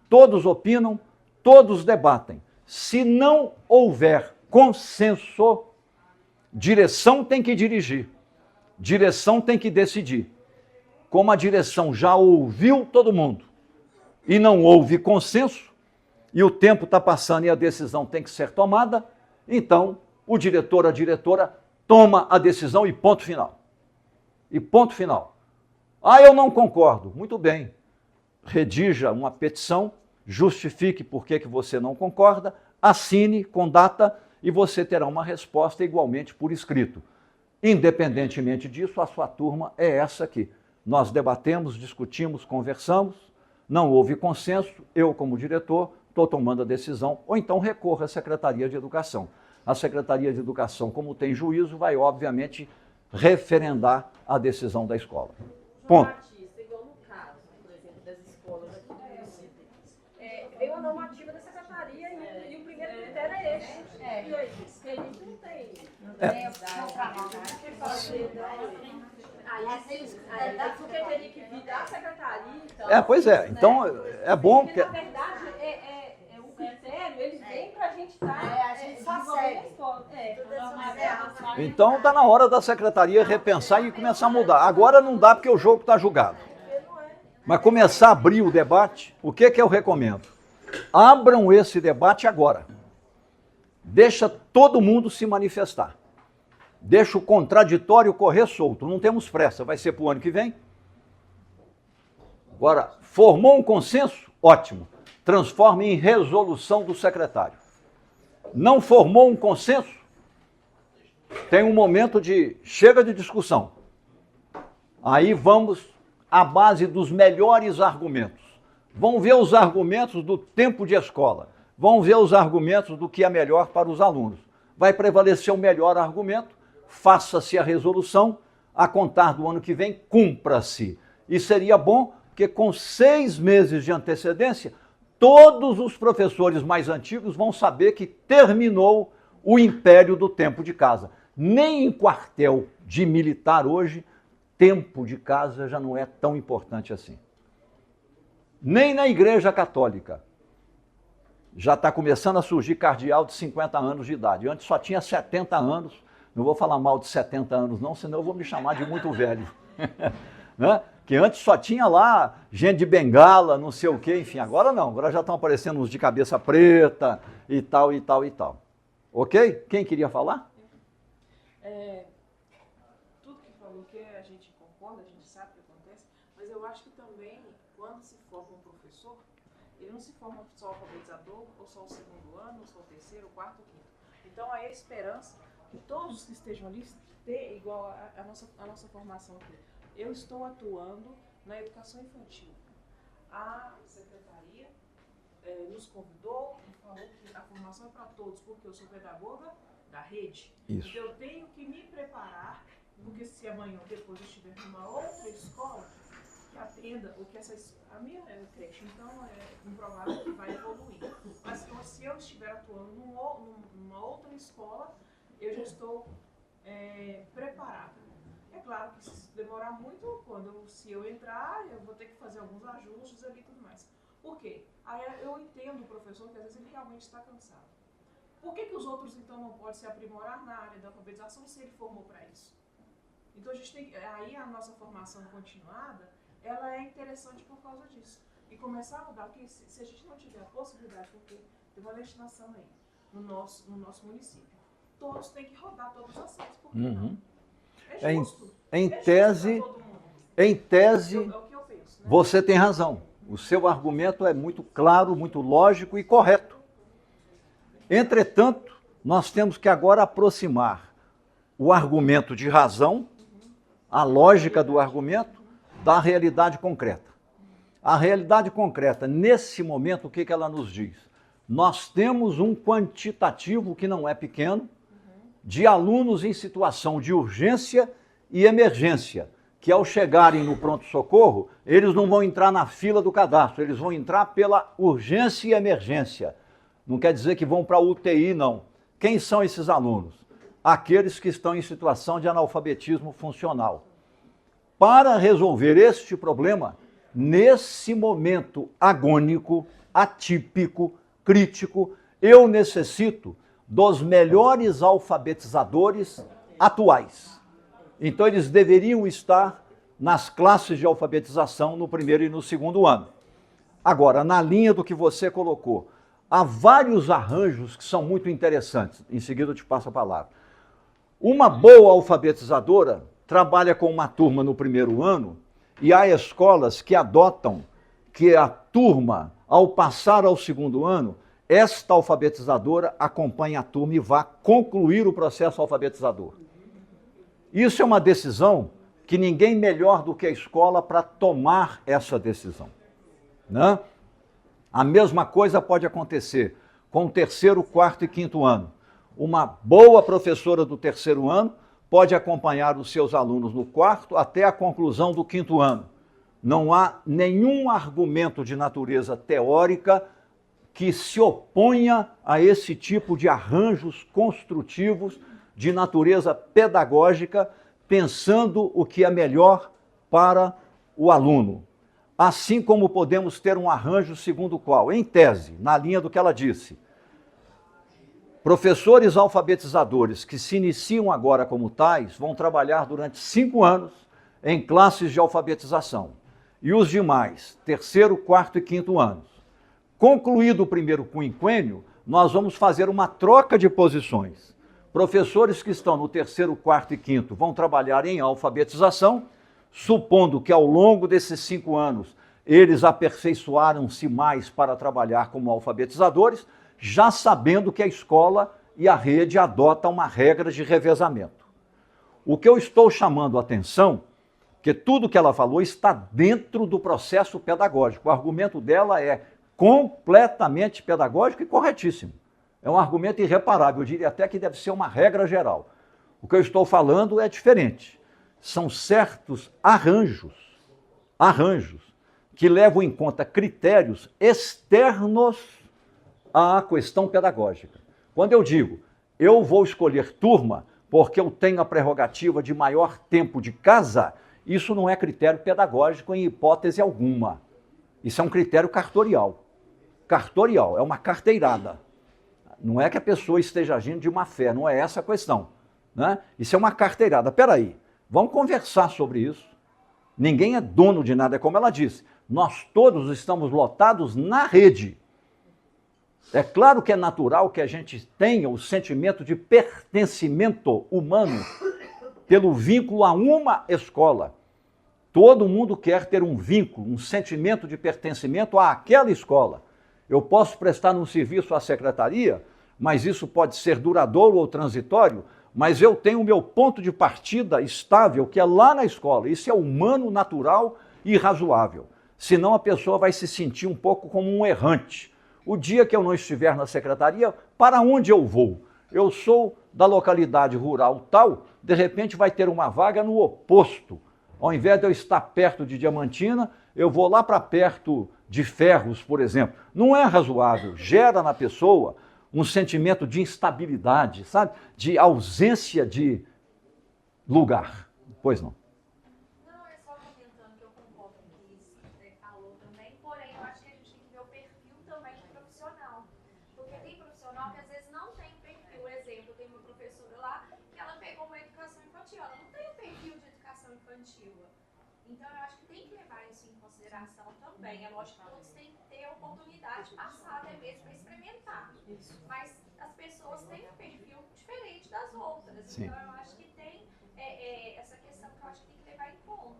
[SPEAKER 2] todos opinam, todos debatem. Se não houver consenso, direção tem que dirigir, direção tem que decidir. Como a direção já ouviu todo mundo e não houve consenso, e o tempo está passando e a decisão tem que ser tomada, então o diretor, a diretora, toma a decisão e ponto final. E ponto final. Ah, eu não concordo. Muito bem. Redija uma petição, justifique por que você não concorda, assine com data e você terá uma resposta igualmente por escrito. Independentemente disso, a sua turma é essa aqui. Nós debatemos, discutimos, conversamos, não houve consenso, eu como diretor estou tomando a decisão, ou então recorro à Secretaria de Educação. A Secretaria de Educação, como tem juízo, vai obviamente referendar a decisão da escola. Ponto.
[SPEAKER 4] Batista, igual no caso, por exemplo, das escolas aqui do município, veio uma normativa da Secretaria e o primeiro critério é esse. E aí, a gente não tem. Aí porque teria que vir da Secretaria, então.
[SPEAKER 2] Pois é. Então, é bom que...
[SPEAKER 4] Na verdade, o critério, ele vem pra gente estar...
[SPEAKER 5] a gente só segue.
[SPEAKER 2] Então, está na hora da Secretaria repensar e começar a mudar. Agora não dá porque o jogo está julgado. Mas começar a abrir o debate, o que eu recomendo? Abram esse debate agora. Deixa todo mundo se manifestar. Deixa o contraditório correr solto. Não temos pressa, vai ser para o ano que vem. Agora, formou um consenso? Ótimo. Transforme em resolução do secretário. Não formou um consenso? Tem um momento de chega de discussão. Aí vamos à base dos melhores argumentos. Vão ver os argumentos do tempo de escola. Vão ver os argumentos do que é melhor para os alunos. Vai prevalecer o melhor argumento. faça-se a resolução, a contar do ano que vem, cumpra-se. E seria bom que com 6 meses de antecedência, todos os professores mais antigos vão saber que terminou o império do tempo de casa. Nem em quartel de militar hoje, tempo de casa já não é tão importante assim. Nem na Igreja Católica. Já está começando a surgir cardeal de 50 anos de idade. Antes só tinha 70 anos. Não vou falar mal de 70 anos não, senão eu vou me chamar de muito velho. Né? Que antes só tinha lá gente de bengala, não sei o quê, enfim. Agora não, agora já estão aparecendo uns de cabeça preta e tal, e tal, e tal. Ok? Quem queria falar?
[SPEAKER 3] Tudo que falou que a gente concorda, a gente sabe o que acontece, mas eu acho que também, quando se forma um professor, ele não se forma só alfabetizador, ou só o segundo ano, ou só o terceiro, o quarto, o quinto. Então, aí a esperança que todos que estejam ali ter igual a nossa formação aqui. Eu estou atuando na educação infantil. A secretaria nos convidou e falou que a formação é para todos, porque eu sou pedagoga da rede.
[SPEAKER 2] Isso.
[SPEAKER 3] Então, eu tenho que me preparar, porque se amanhã ou depois eu estiver numa outra escola que atenda o que a minha creche, então é improvável que vai evoluir. Mas então, se eu estiver atuando numa outra escola, eu já estou preparada. É claro que se demorar muito, se eu entrar, eu vou ter que fazer alguns ajustes ali e tudo mais. Por quê? Aí eu entendo o professor que às vezes ele realmente está cansado. Por que os outros então não podem se aprimorar na área da alfabetização se ele formou para isso? Então a gente tem aí a nossa formação continuada, ela é interessante por causa disso. E começar a mudar, porque se a gente não tiver a possibilidade, porque tem uma legislação aí no nosso município, todos têm que rodar todos os assentos, por que não? É justo.
[SPEAKER 2] Em tese,
[SPEAKER 3] é o que eu penso, né?
[SPEAKER 2] Você tem razão. O seu argumento é muito claro, muito lógico e correto. Entretanto, nós temos que agora aproximar o argumento de razão, a lógica do argumento, da realidade concreta. A realidade concreta, nesse momento, o que ela nos diz? Nós temos um quantitativo que não é pequeno, de alunos em situação de urgência e emergência, que ao chegarem no pronto-socorro, eles não vão entrar na fila do cadastro, eles vão entrar pela urgência e emergência. Não quer dizer que vão para a UTI, não. Quem são esses alunos? Aqueles que estão em situação de analfabetismo funcional. Para resolver este problema, nesse momento agônico, atípico, crítico, eu necessito dos melhores alfabetizadores atuais. Então, eles deveriam estar nas classes de alfabetização no primeiro e no segundo ano. Agora, na linha do que você colocou, há vários arranjos que são muito interessantes. Em seguida, eu te passo a palavra. Uma boa alfabetizadora trabalha com uma turma no primeiro ano e há escolas que adotam que a turma, ao passar ao segundo ano, esta alfabetizadora acompanha a turma e vá concluir o processo alfabetizador. Isso é uma decisão que ninguém melhor do que a escola para tomar essa decisão. Né? A mesma coisa pode acontecer com o terceiro, quarto e quinto ano. Uma boa professora do terceiro ano pode acompanhar os seus alunos no quarto até a conclusão do quinto ano. Não há nenhum argumento de natureza teórica que se oponha a esse tipo de arranjos construtivos de natureza pedagógica, pensando o que é melhor para o aluno. Assim como podemos ter um arranjo segundo o qual, em tese, na linha do que ela disse, professores alfabetizadores que se iniciam agora como tais vão trabalhar durante 5 anos em classes de alfabetização. E os demais, terceiro, quarto e quinto anos. Concluído o primeiro quinquênio, nós vamos fazer uma troca de posições. Professores que estão no terceiro, quarto e quinto vão trabalhar em alfabetização, supondo que ao longo desses 5 anos eles aperfeiçoaram-se mais para trabalhar como alfabetizadores, já sabendo que a escola e a rede adotam uma regra de revezamento. O que eu estou chamando a atenção, que tudo que ela falou está dentro do processo pedagógico. O argumento dela é completamente pedagógico e corretíssimo. É um argumento irreparável, eu diria até que deve ser uma regra geral. O que eu estou falando é diferente. São certos arranjos que levam em conta critérios externos à questão pedagógica. Quando eu digo, eu vou escolher turma porque eu tenho a prerrogativa de maior tempo de casa, isso não é critério pedagógico em hipótese alguma. Isso é um critério cartorial. Cartorial, é uma carteirada. Não é que a pessoa esteja agindo de má fé, não é essa a questão, né? Isso é uma carteirada. Peraí, vamos conversar sobre isso. Ninguém é dono de nada, é como ela disse. Nós todos estamos lotados na rede. É claro que é natural que a gente tenha o sentimento de pertencimento humano pelo vínculo a uma escola. Todo mundo quer ter um vínculo, um sentimento de pertencimento àquela escola. Eu posso prestar um serviço à secretaria, mas isso pode ser duradouro ou transitório, mas eu tenho o meu ponto de partida estável, que é lá na escola. Isso é humano, natural e razoável. Senão a pessoa vai se sentir um pouco como um errante. O dia que eu não estiver na secretaria, para onde eu vou? Eu sou da localidade rural tal, de repente vai ter uma vaga no oposto. Ao invés de eu estar perto de Diamantina, eu vou lá para perto de Ferros, por exemplo. Não é razoável, gera na pessoa um sentimento de instabilidade, sabe? De ausência de lugar. Pois não.
[SPEAKER 4] Não, é só comentando que eu concordo com isso que você falou também, porém eu acho que a gente tem que ver o perfil também do profissional. Porque tem profissional que às vezes não tem perfil. Por exemplo, tem uma professora lá que ela pegou uma educação infantil, ela não tem o perfil de educação infantil. Então eu acho que tem que levar isso em consideração também. É lógico que todos têm que ter a oportunidade de passar até mesmo para experimentar. Mas as pessoas têm um perfil diferente das outras.
[SPEAKER 2] Sim.
[SPEAKER 4] Então eu acho que tem essa questão que eu acho que tem que levar em conta.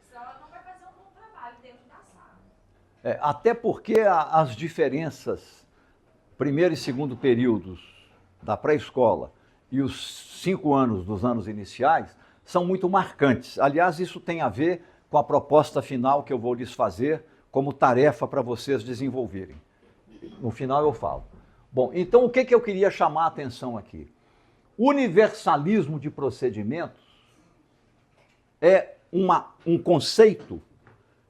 [SPEAKER 4] Senão ela não vai fazer um bom trabalho dentro da sala.
[SPEAKER 2] Até porque as diferenças, primeiro e segundo períodos da pré-escola e os 5 anos dos anos iniciais, são muito marcantes. Aliás, isso tem a ver com a proposta final que eu vou lhes fazer como tarefa para vocês desenvolverem. No final eu falo. Bom, então o que eu queria chamar a atenção aqui? Universalismo de procedimentos é um conceito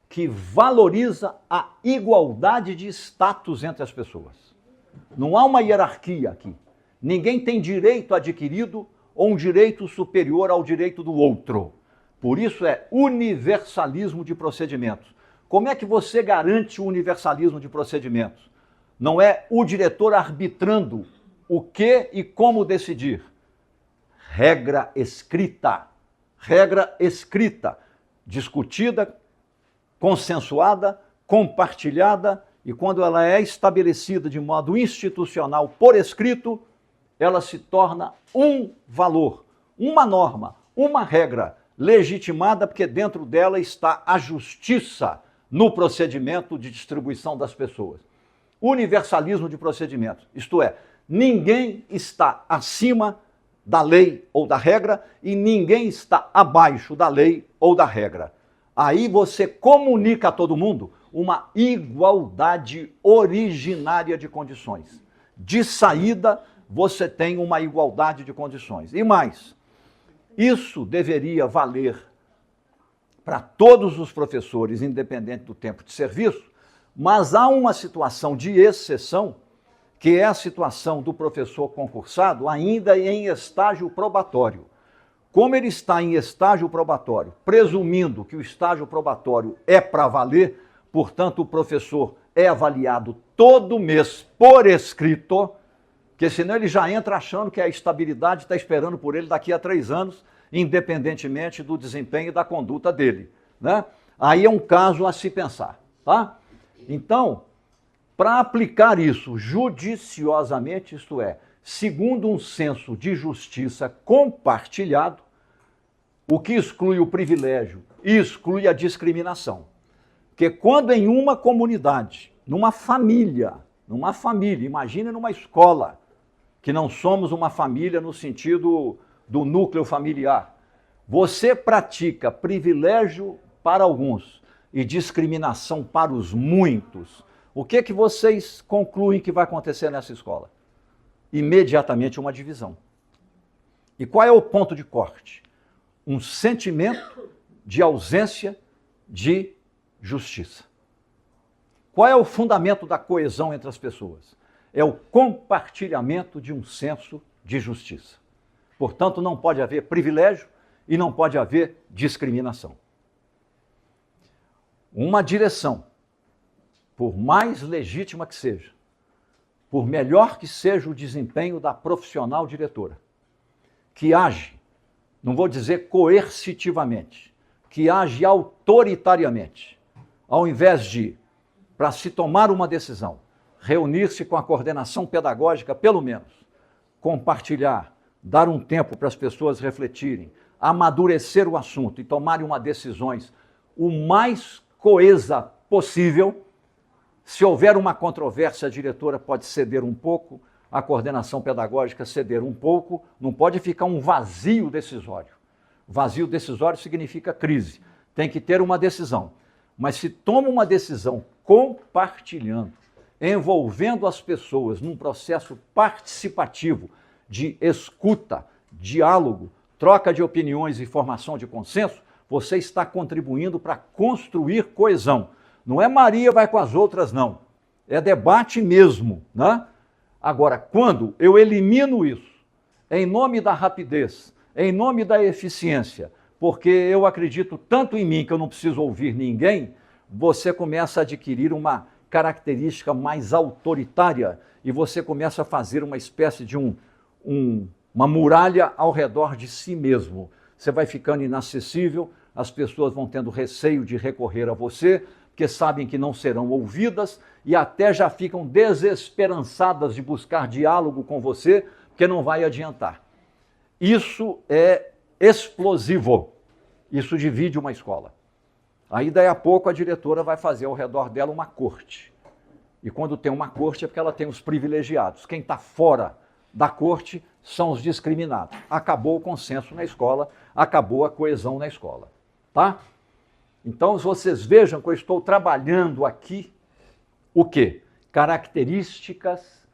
[SPEAKER 2] que valoriza a igualdade de status entre as pessoas. Não há uma hierarquia aqui. Ninguém tem direito adquirido ou um direito superior ao direito do outro. Por isso é universalismo de procedimentos. Como é que você garante o universalismo de procedimentos? Não é o diretor arbitrando o que e como decidir. Regra escrita, discutida, consensuada, compartilhada, e quando ela é estabelecida de modo institucional por escrito, ela se torna um valor, uma norma, uma regra legitimada, porque dentro dela está a justiça no procedimento de distribuição das pessoas. Universalismo de procedimentos, isto é, ninguém está acima da lei ou da regra e ninguém está abaixo da lei ou da regra. Aí você comunica a todo mundo uma igualdade originária de condições. De saída, você tem uma igualdade de condições. E mais, isso deveria valer para todos os professores, independente do tempo de serviço, mas há uma situação de exceção, que é a situação do professor concursado ainda em estágio probatório. Como ele está em estágio probatório, presumindo que o estágio probatório é para valer, portanto o professor é avaliado todo mês por escrito, porque senão ele já entra achando que a estabilidade está esperando por ele daqui a 3 anos, independentemente do desempenho e da conduta dele, né? Aí é um caso a se pensar, tá? Então, para aplicar isso judiciosamente, isto é, segundo um senso de justiça compartilhado, o que exclui o privilégio e exclui a discriminação. Porque quando em uma comunidade, numa família, imagine numa escola, que não somos uma família no sentido do núcleo familiar, você pratica privilégio para alguns e discriminação para os muitos, o que vocês concluem que vai acontecer nessa escola? Imediatamente uma divisão. E qual é o ponto de corte? Um sentimento de ausência de justiça. Qual é o fundamento da coesão entre as pessoas? É o compartilhamento de um senso de justiça. Portanto, não pode haver privilégio e não pode haver discriminação. Uma direção, por mais legítima que seja, por melhor que seja o desempenho da profissional diretora, que age, não vou dizer coercitivamente, que age autoritariamente, ao invés de, para se tomar uma decisão, reunir-se com a coordenação pedagógica, pelo menos, compartilhar, dar um tempo para as pessoas refletirem, amadurecer o assunto e tomarem uma decisões o mais coesa possível. Se houver uma controvérsia, a diretora pode ceder um pouco, a coordenação pedagógica ceder um pouco, não pode ficar um vazio decisório. Vazio decisório significa crise. Tem que ter uma decisão. Mas se toma uma decisão compartilhando, envolvendo as pessoas num processo participativo de escuta, diálogo, troca de opiniões e formação de consenso, você está contribuindo para construir coesão. Não é Maria vai com as outras, não. É debate mesmo, né? Agora, quando eu elimino isso, em nome da rapidez, em nome da eficiência, porque eu acredito tanto em mim que eu não preciso ouvir ninguém, você começa a adquirir uma característica mais autoritária e você começa a fazer uma espécie de uma muralha ao redor de si mesmo. Você vai ficando inacessível, as pessoas vão tendo receio de recorrer a você, porque sabem que não serão ouvidas e até já ficam desesperançadas de buscar diálogo com você, porque não vai adiantar. Isso é explosivo. Isso divide uma escola. Aí, daí a pouco, a diretora vai fazer ao redor dela uma corte. E quando tem uma corte é porque ela tem os privilegiados. Quem está fora da corte são os discriminados. Acabou o consenso na escola, acabou a coesão na escola. Tá? Então, vocês vejam que eu estou trabalhando aqui o quê? Características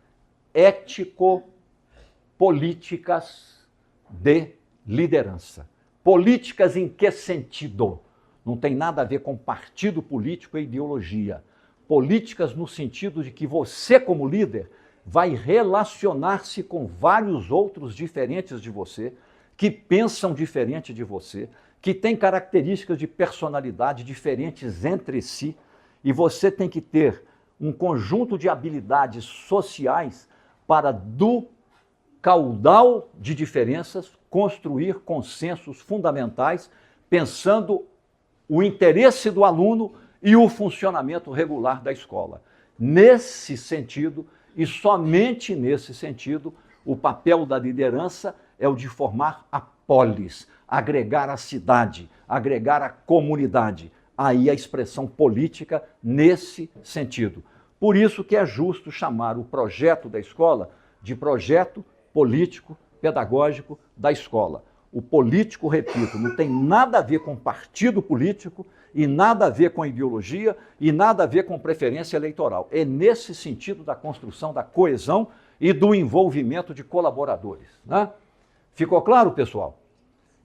[SPEAKER 2] ético-políticas de liderança. Políticas em que sentido? Não tem nada a ver com partido político e ideologia. Políticas no sentido de que você, como líder, vai relacionar-se com vários outros diferentes de você, que pensam diferente de você, que têm características de personalidade diferentes entre si, e você tem que ter um conjunto de habilidades sociais para, do caudal de diferenças, construir consensos fundamentais, pensando o interesse do aluno e o funcionamento regular da escola. Nesse sentido, e somente nesse sentido, o papel da liderança é o de formar a polis, agregar a cidade, agregar a comunidade. Aí a expressão política nesse sentido. Por isso que é justo chamar o projeto da escola de projeto político pedagógico da escola. O político, repito, não tem nada a ver com partido político e nada a ver com ideologia e nada a ver com preferência eleitoral. É nesse sentido da construção da coesão e do envolvimento de colaboradores, né? Ficou claro, pessoal?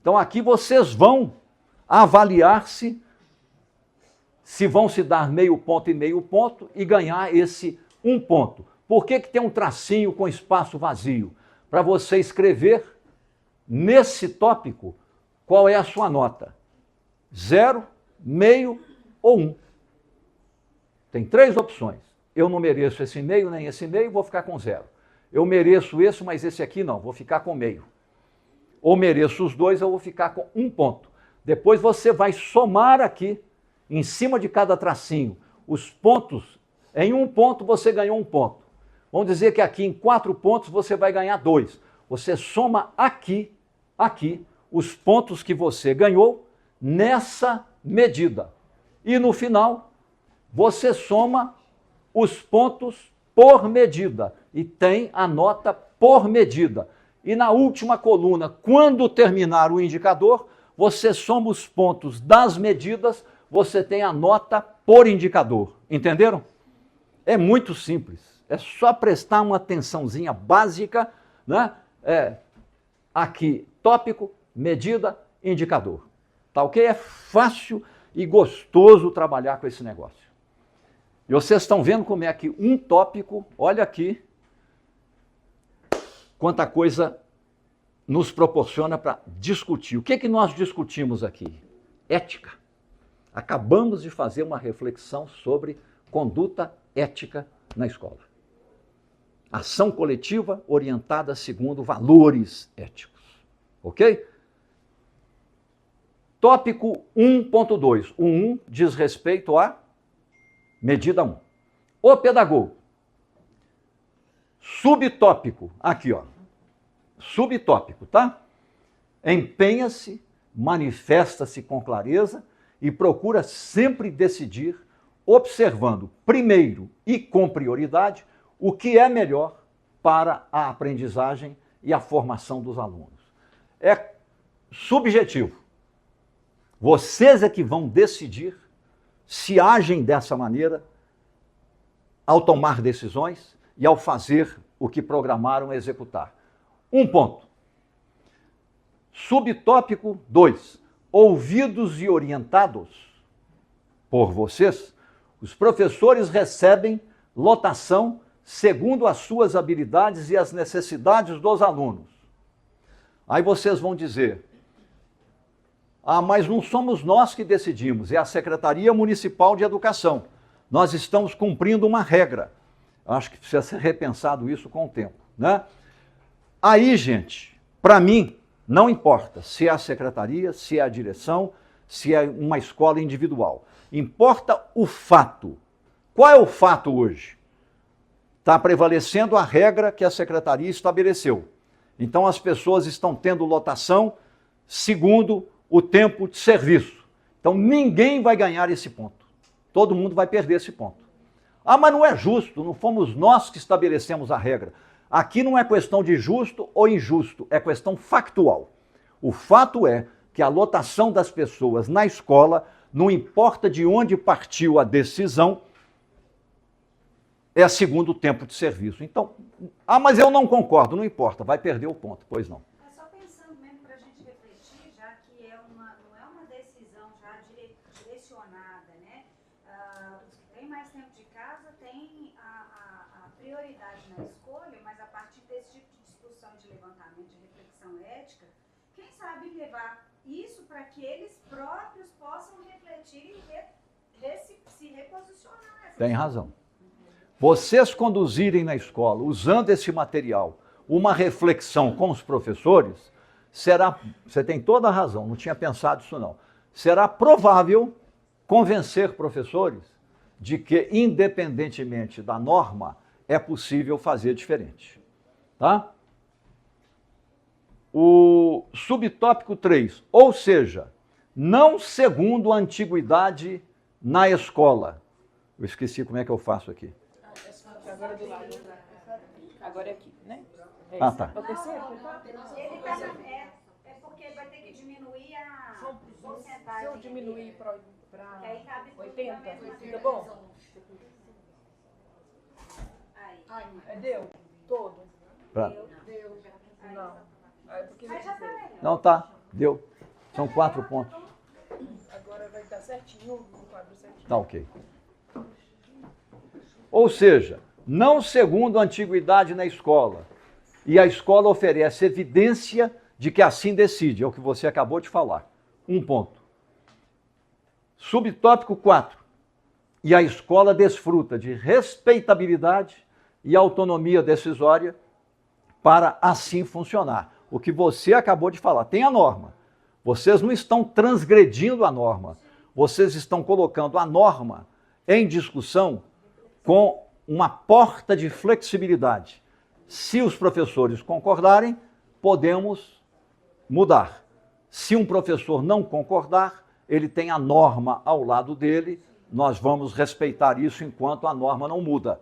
[SPEAKER 2] Então aqui vocês vão avaliar-se se vão se dar meio ponto e meio ponto e ganhar esse 1 ponto. Por que tem um tracinho com espaço vazio? Para você escrever nesse tópico qual é a sua nota. 0, meio ou 1. Tem 3 opções. Eu não mereço esse meio nem esse meio, vou ficar com 0. Eu mereço esse, mas esse aqui não, vou ficar com meio. Ou mereço os 2, eu vou ficar com 1 ponto. Depois você vai somar aqui, em cima de cada tracinho, os pontos. Em 1 ponto você ganhou 1 ponto. Vamos dizer que aqui em 4 pontos você vai ganhar 2. Você soma aqui, os pontos que você ganhou nessa medida. E no final, você soma os pontos por medida e tem a nota por medida. E na última coluna, quando terminar o indicador, você soma os pontos das medidas, você tem a nota por indicador. Entenderam? É muito simples. É só prestar uma atençãozinha básica, né? aqui tópico, medida, indicador. Tá ok? É fácil e gostoso trabalhar com esse negócio. E vocês estão vendo como é que um tópico, olha aqui, quanta coisa nos proporciona para discutir. O que é que nós discutimos aqui? Ética. Acabamos de fazer uma reflexão sobre conduta ética na escola. Ação coletiva orientada segundo valores éticos. Ok? Tópico 1.2. O 1 diz respeito à medida 1. O pedagogo. Subtópico. Aqui, ó. Subtópico, tá? Empenha-se, manifesta-se com clareza e procura sempre decidir, observando primeiro e com prioridade o que é melhor para a aprendizagem e a formação dos alunos. É subjetivo. Vocês é que vão decidir se agem dessa maneira ao tomar decisões e ao fazer o que programaram executar. Um ponto. Subtópico 2. Ouvidos e orientados por vocês, os professores recebem lotação segundo as suas habilidades e as necessidades dos alunos. Aí vocês vão dizer, mas não somos nós que decidimos, é a Secretaria Municipal de Educação. Nós estamos cumprindo uma regra. Acho que precisa ser repensado isso com o tempo, né? Aí, gente, para mim, não importa se é a secretaria, se é a direção, se é uma escola individual. Importa o fato. Qual é o fato hoje? Está prevalecendo a regra que a secretaria estabeleceu. Então, as pessoas estão tendo lotação segundo o tempo de serviço. Então, ninguém vai ganhar esse ponto. Todo mundo vai perder esse ponto. Mas não é justo, não fomos nós que estabelecemos a regra. Aqui não é questão de justo ou injusto, é questão factual. O fato é que a lotação das pessoas na escola, não importa de onde partiu a decisão, é segundo o tempo de serviço. Então, mas eu não concordo, não importa, vai perder o ponto, pois não.
[SPEAKER 1] É só pensando mesmo para a gente refletir, já que não é uma decisão já direcionada, né? Os que têm mais tempo de casa têm a prioridade na escolha, mas a partir desse tipo de discussão, de levantamento, de reflexão ética, quem sabe levar isso para que eles próprios possam refletir e se reposicionar.
[SPEAKER 2] Tem razão. Vocês conduzirem na escola, usando esse material, uma reflexão com os professores, você tem toda a razão, não tinha pensado isso não, será provável convencer professores de que, independentemente da norma, é possível fazer diferente. Tá? O subtópico 3, ou seja, não segundo a antiguidade na escola. Eu esqueci como é que eu faço aqui.
[SPEAKER 3] Agora é do lado. Agora é aqui, né?
[SPEAKER 2] Tá.
[SPEAKER 3] É o terceiro?
[SPEAKER 1] Ele é porque vai ter que diminuir a porcentagem.
[SPEAKER 3] Se eu diminuir para
[SPEAKER 1] aí cabe
[SPEAKER 3] 80,
[SPEAKER 1] tudo
[SPEAKER 3] fica bom?
[SPEAKER 1] Aí.
[SPEAKER 3] Deu? Todo?
[SPEAKER 1] Deu.
[SPEAKER 3] Não.
[SPEAKER 1] Mas já tá melhor.
[SPEAKER 2] Não, tá, deu. São 4 pontos.
[SPEAKER 3] Agora vai dar certinho, o quadro certinho.
[SPEAKER 2] Tá ok. Ou seja, não segundo a antiguidade na escola. E a escola oferece evidência de que assim decide, é o que você acabou de falar. Um ponto. Subtópico 4. E a escola desfruta de respeitabilidade e autonomia decisória para assim funcionar. O que você acabou de falar. Tem a norma. Vocês não estão transgredindo a norma. Vocês estão colocando a norma em discussão com uma porta de flexibilidade. Se os professores concordarem, podemos mudar. Se um professor não concordar, ele tem a norma ao lado dele, nós vamos respeitar isso enquanto a norma não muda.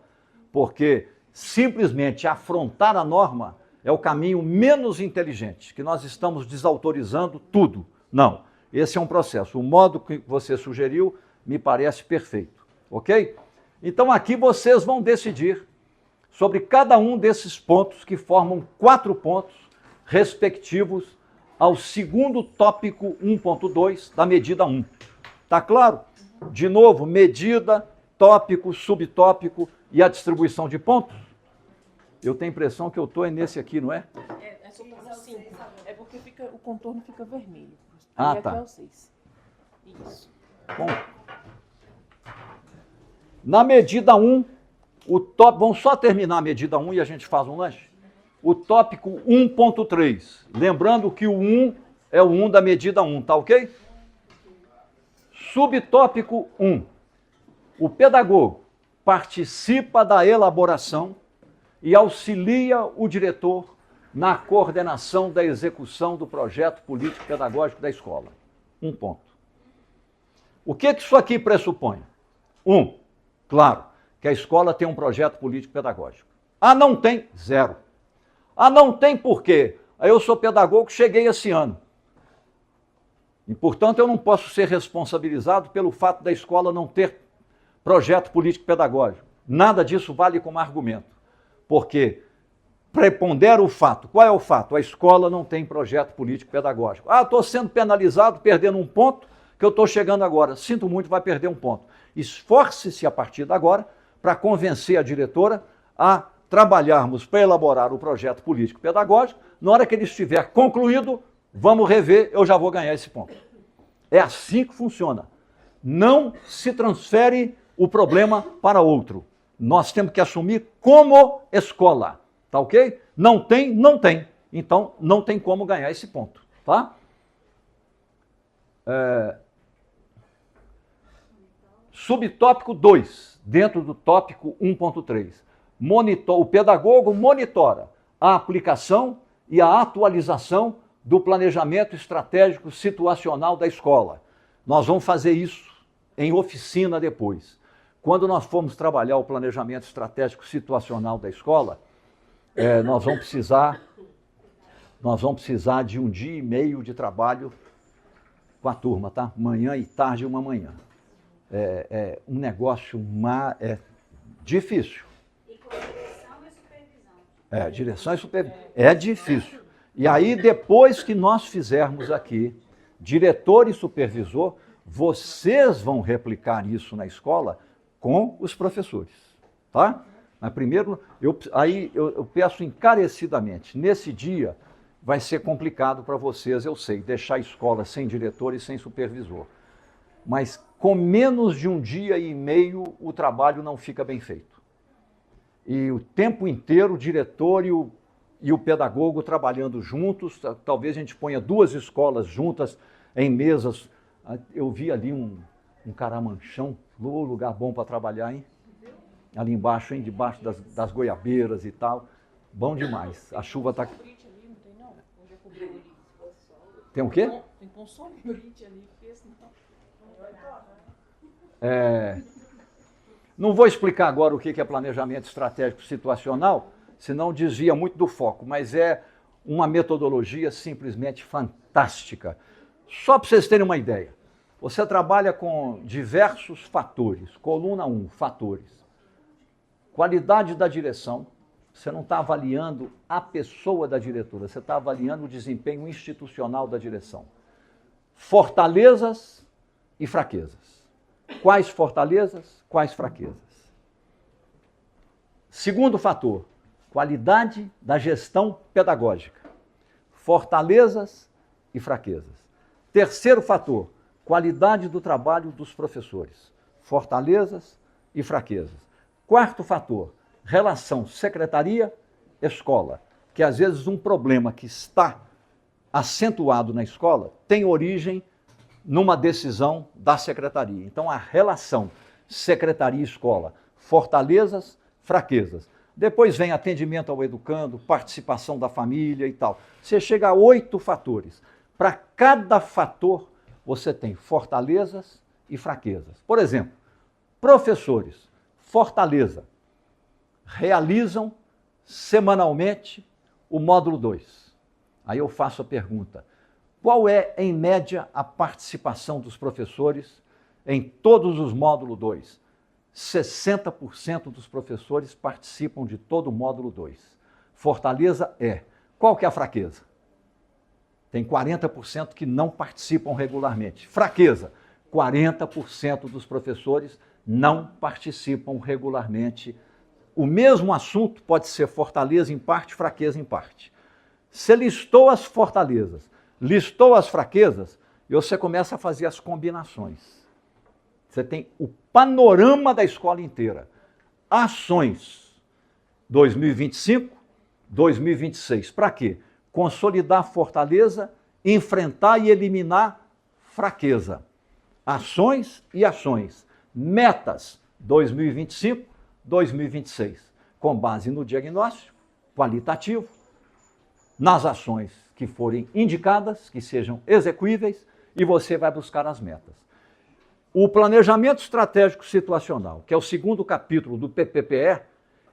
[SPEAKER 2] Porque simplesmente afrontar a norma é o caminho menos inteligente, que nós estamos desautorizando tudo. Não, esse é um processo. O modo que você sugeriu me parece perfeito, ok? Então aqui vocês vão decidir sobre cada um desses pontos que formam 4 pontos respectivos ao segundo tópico 1.2 da medida 1. Tá claro? De novo, medida, tópico, subtópico e a distribuição de pontos. Eu tenho a impressão que eu estou nesse aqui, não é?
[SPEAKER 3] É só para 5. É porque o contorno fica vermelho.
[SPEAKER 2] Ah,
[SPEAKER 3] e
[SPEAKER 2] tá.
[SPEAKER 3] aqui é o 6. Isso.
[SPEAKER 2] Bom. Na medida 1, vamos só terminar a medida 1 e a gente faz um lanche? O tópico 1.3. Lembrando que o 1 é o 1 da medida 1, tá ok? Subtópico 1. O pedagogo participa da elaboração e auxilia o diretor na coordenação da execução do projeto político-pedagógico da escola. Um ponto. O que isso aqui pressupõe? Claro, que a escola tem um projeto político-pedagógico. Ah, não tem? Zero. Ah, não tem por quê? Eu sou pedagogo, cheguei esse ano. E, portanto, eu não posso ser responsabilizado pelo fato da escola não ter projeto político-pedagógico. Nada disso vale como argumento. Porque prepondera o fato. Qual é o fato? A escola não tem projeto político-pedagógico. Ah, estou sendo penalizado, perdendo um ponto, que eu estou chegando agora. Sinto muito, vai perder um ponto. Esforce-se a partir de agora para convencer a diretora a trabalharmos para elaborar o projeto político-pedagógico. Na hora que ele estiver concluído, vamos rever, eu já vou ganhar esse ponto. É assim que funciona. Não se transfere o problema para outro. Nós temos que assumir como escola, tá ok? Não tem, não tem. Então, não tem como ganhar esse ponto, tá? Subtópico 2, dentro do tópico 1.3. O pedagogo monitora a aplicação e a atualização do planejamento estratégico situacional da escola. Nós vamos fazer isso em oficina depois. Quando nós formos trabalhar o planejamento estratégico situacional da escola, nós vamos precisar de 1 dia e meio de trabalho com a turma, tá? Manhã e tarde, uma manhã. É um negócio difícil.
[SPEAKER 1] E com direção e supervisão.
[SPEAKER 2] Direção e supervisão. É difícil. E aí, depois que nós fizermos aqui, diretor e supervisor, vocês vão replicar isso na escola com os professores, tá? Mas primeiro, eu peço encarecidamente, nesse dia vai ser complicado para vocês, eu sei, deixar a escola sem diretor e sem supervisor. Mas com menos de 1 dia e meio, o trabalho não fica bem feito. E o tempo inteiro, o diretor e o pedagogo trabalhando juntos, talvez a gente ponha 2 escolas juntas em mesas. Eu vi ali um caramanchão, lugar bom para trabalhar, hein? Ali embaixo, hein? Debaixo das goiabeiras e tal. Bom demais. A chuva está... Tem o quê?
[SPEAKER 3] Tem um sombrite ali, porque senão...
[SPEAKER 2] Não vou explicar agora o que é planejamento estratégico situacional, senão desvia muito do foco, mas é uma metodologia simplesmente fantástica. Só para vocês terem uma ideia, você trabalha com diversos fatores. Coluna 1, fatores. Qualidade da direção. Você não está avaliando a pessoa da diretora, você está avaliando o desempenho institucional da direção. Fortalezas e fraquezas. Quais fortalezas, quais fraquezas? Segundo fator, qualidade da gestão pedagógica. Fortalezas e fraquezas. Terceiro fator, qualidade do trabalho dos professores. Fortalezas e fraquezas. Quarto fator, relação secretaria-escola, que às vezes um problema que está acentuado na escola tem origem numa decisão da secretaria. Então, a relação secretaria-escola, fortalezas, fraquezas. Depois vem atendimento ao educando, participação da família e tal. Você chega a 8 fatores. Para cada fator, você tem fortalezas e fraquezas. Por exemplo, professores, fortaleza, realizam semanalmente o módulo 2. Aí eu faço a pergunta: qual é, em média, a participação dos professores em todos os módulos 2? 60% dos professores participam de todo o módulo 2. Fortaleza é. Qual que é a fraqueza? Tem 40% que não participam regularmente. Fraqueza, 40% dos professores não participam regularmente. O mesmo assunto pode ser fortaleza em parte, fraqueza em parte. Você listou as fortalezas, listou as fraquezas, e você começa a fazer as combinações. Você tem o panorama da escola inteira. Ações 2025, 2026. Para quê? Consolidar fortaleza, enfrentar e eliminar fraqueza. Ações e ações. Metas 2025, 2026. Com base no diagnóstico qualitativo, nas ações que forem indicadas, que sejam execuíveis, e você vai buscar as metas. O planejamento estratégico situacional, que é o segundo capítulo do PPPE,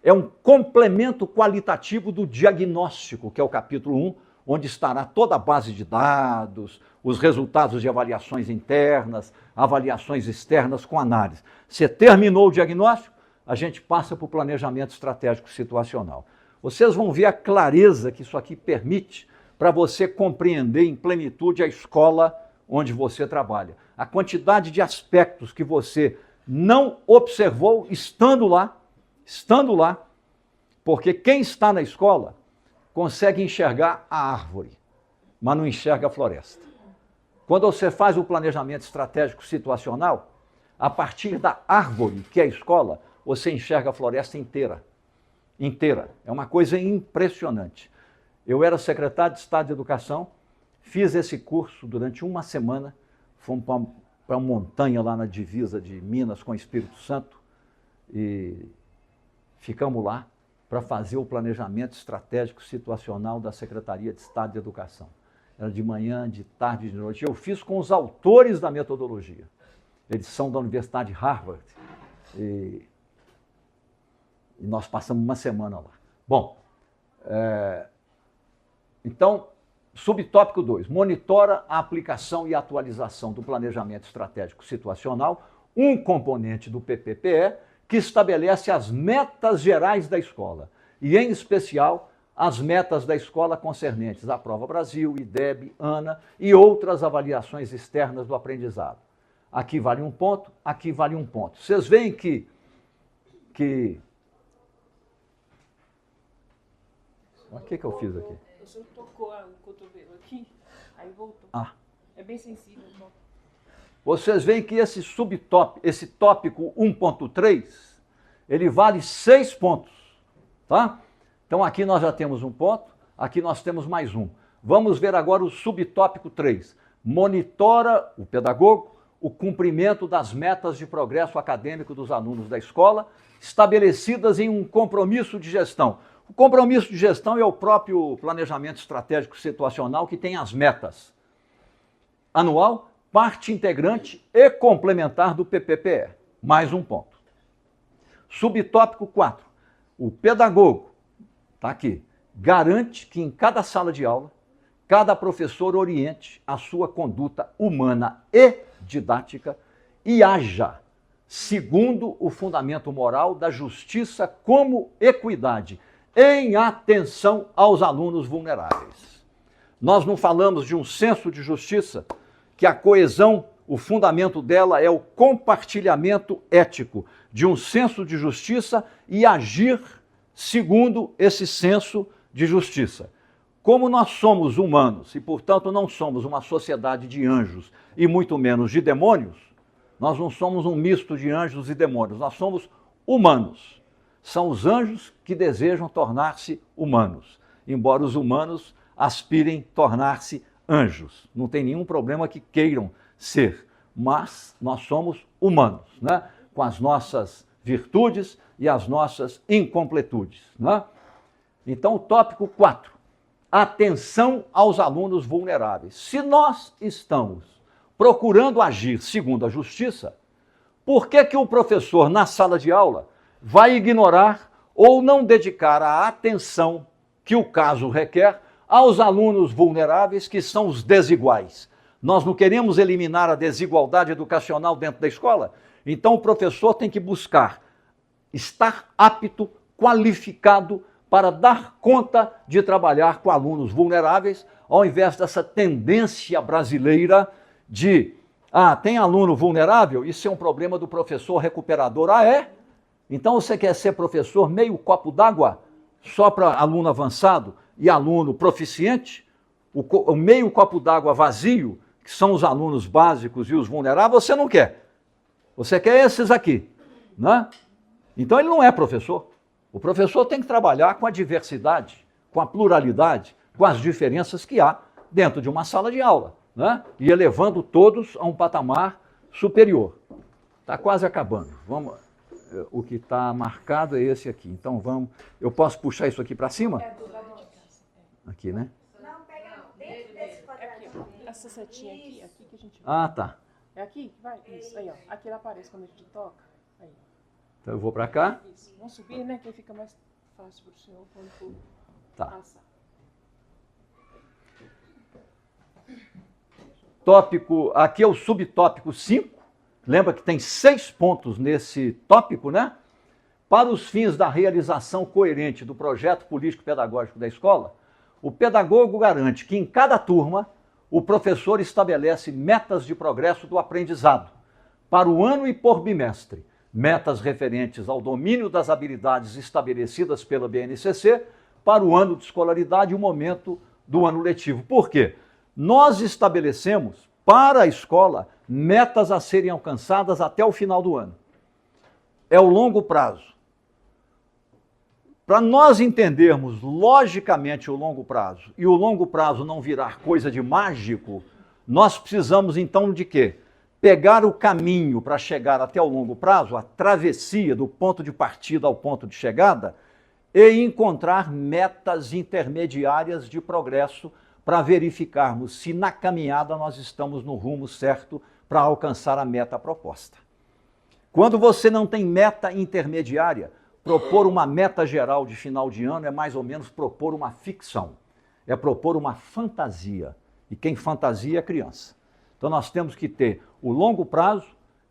[SPEAKER 2] é um complemento qualitativo do diagnóstico, que é o capítulo 1, onde estará toda a base de dados, os resultados de avaliações internas, avaliações externas com análise. Você terminou o diagnóstico, a gente passa para o planejamento estratégico situacional. Vocês vão ver a clareza que isso aqui permite para você compreender em plenitude a escola onde você trabalha. A quantidade de aspectos que você não observou estando lá, porque quem está na escola consegue enxergar a árvore, mas não enxerga a floresta. Quando você faz o planejamento estratégico situacional, a partir da árvore, que é a escola, você enxerga a floresta inteira. É uma coisa impressionante. Eu era secretário de Estado de Educação, fiz esse curso durante uma semana, fomos para uma montanha lá na divisa de Minas com o Espírito Santo e ficamos lá para fazer o planejamento estratégico situacional da Secretaria de Estado de Educação. Era de manhã, de tarde, de noite. Eu fiz com os autores da metodologia. Eles são da Universidade de Harvard e nós passamos uma semana lá. Bom, então, subtópico 2, monitora a aplicação e atualização do planejamento estratégico situacional, um componente do PPPE que estabelece as metas gerais da escola e, em especial, as metas da escola concernentes à Prova Brasil, IDEB, ANA e outras avaliações externas do aprendizado. Aqui vale um ponto, aqui vale um ponto. Vocês veem que o que eu fiz aqui?
[SPEAKER 3] O senhor tocou o cotovelo aqui, aí voltou. É bem sensível. Bom.
[SPEAKER 2] Vocês veem que esse esse tópico 1.3, ele vale 6 pontos, tá? Então aqui nós já temos um ponto, aqui nós temos mais um. Vamos ver agora o subtópico 3. Monitora o pedagogo o cumprimento das metas de progresso acadêmico dos alunos da escola, estabelecidas em um compromisso de gestão. O compromisso de gestão é o próprio planejamento estratégico situacional que tem as metas. Anual, parte integrante e complementar do PPPE. Mais um ponto. Subtópico 4. O pedagogo, está aqui, garante que em cada sala de aula, cada professor oriente a sua conduta humana e didática e haja segundo o fundamento moral da justiça como equidade, em atenção aos alunos vulneráveis. Nós não falamos de um senso de justiça, que a coesão, o fundamento dela é o compartilhamento ético de um senso de justiça e agir segundo esse senso de justiça. Como nós somos humanos e, portanto, não somos uma sociedade de anjos e muito menos de demônios, nós não somos um misto de anjos e demônios, nós somos humanos. São os anjos que desejam tornar-se humanos, embora os humanos aspirem tornar-se anjos. Não tem nenhum problema que queiram ser, mas nós somos humanos, né? Com as nossas virtudes e as nossas incompletudes. Né? Então, o tópico 4, atenção aos alunos vulneráveis. Se nós estamos procurando agir segundo a justiça, por que o professor, na sala de aula, vai ignorar ou não dedicar a atenção que o caso requer aos alunos vulneráveis, que são os desiguais? Nós não queremos eliminar a desigualdade educacional dentro da escola? Então o professor tem que buscar estar apto, qualificado para dar conta de trabalhar com alunos vulneráveis, ao invés dessa tendência brasileira de, tem aluno vulnerável? Isso é um problema do professor recuperador. Ah, é? Então você quer ser professor meio copo d'água só para aluno avançado e aluno proficiente? O meio copo d'água vazio, que são os alunos básicos e os vulneráveis, você não quer. Você quer esses aqui, né? Então ele não é professor. O professor tem que trabalhar com a diversidade, com a pluralidade, com as diferenças que há dentro de uma sala de aula, né? E elevando todos a um patamar superior. Está quase acabando. Vamos, o que está marcado é esse aqui. Então vamos. Eu posso puxar isso aqui para cima? Aqui, né?
[SPEAKER 1] Não, pega dentro desse quadradinho.
[SPEAKER 3] Essa setinha aqui que a gente...
[SPEAKER 2] Tá.
[SPEAKER 3] É aqui que vai? Isso, aí, ó. Aqui ela aparece quando a gente toca. Aí.
[SPEAKER 2] Então eu vou para cá.
[SPEAKER 3] Isso. Vamos subir, né? Que aí fica mais fácil para o senhor quando for passar.
[SPEAKER 2] Tópico, aqui é o subtópico 5. Lembra que tem 6 pontos nesse tópico, né? Para os fins da realização coerente do projeto político-pedagógico da escola, o pedagogo garante que em cada turma o professor estabelece metas de progresso do aprendizado para o ano e por bimestre, metas referentes ao domínio das habilidades estabelecidas pela BNCC para o ano de escolaridade e o momento do ano letivo. Por quê? Nós estabelecemos para a escola metas a serem alcançadas até o final do ano. É o longo prazo. Para nós entendermos logicamente o longo prazo e o longo prazo não virar coisa de mágico, nós precisamos então de quê? Pegar o caminho para chegar até o longo prazo, a travessia do ponto de partida ao ponto de chegada, e encontrar metas intermediárias de progresso para verificarmos se na caminhada nós estamos no rumo certo para alcançar a meta proposta. Quando você não tem meta intermediária, propor uma meta geral de final de ano é mais ou menos propor uma ficção, é propor uma fantasia, e quem fantasia é criança. Então nós temos que ter o longo prazo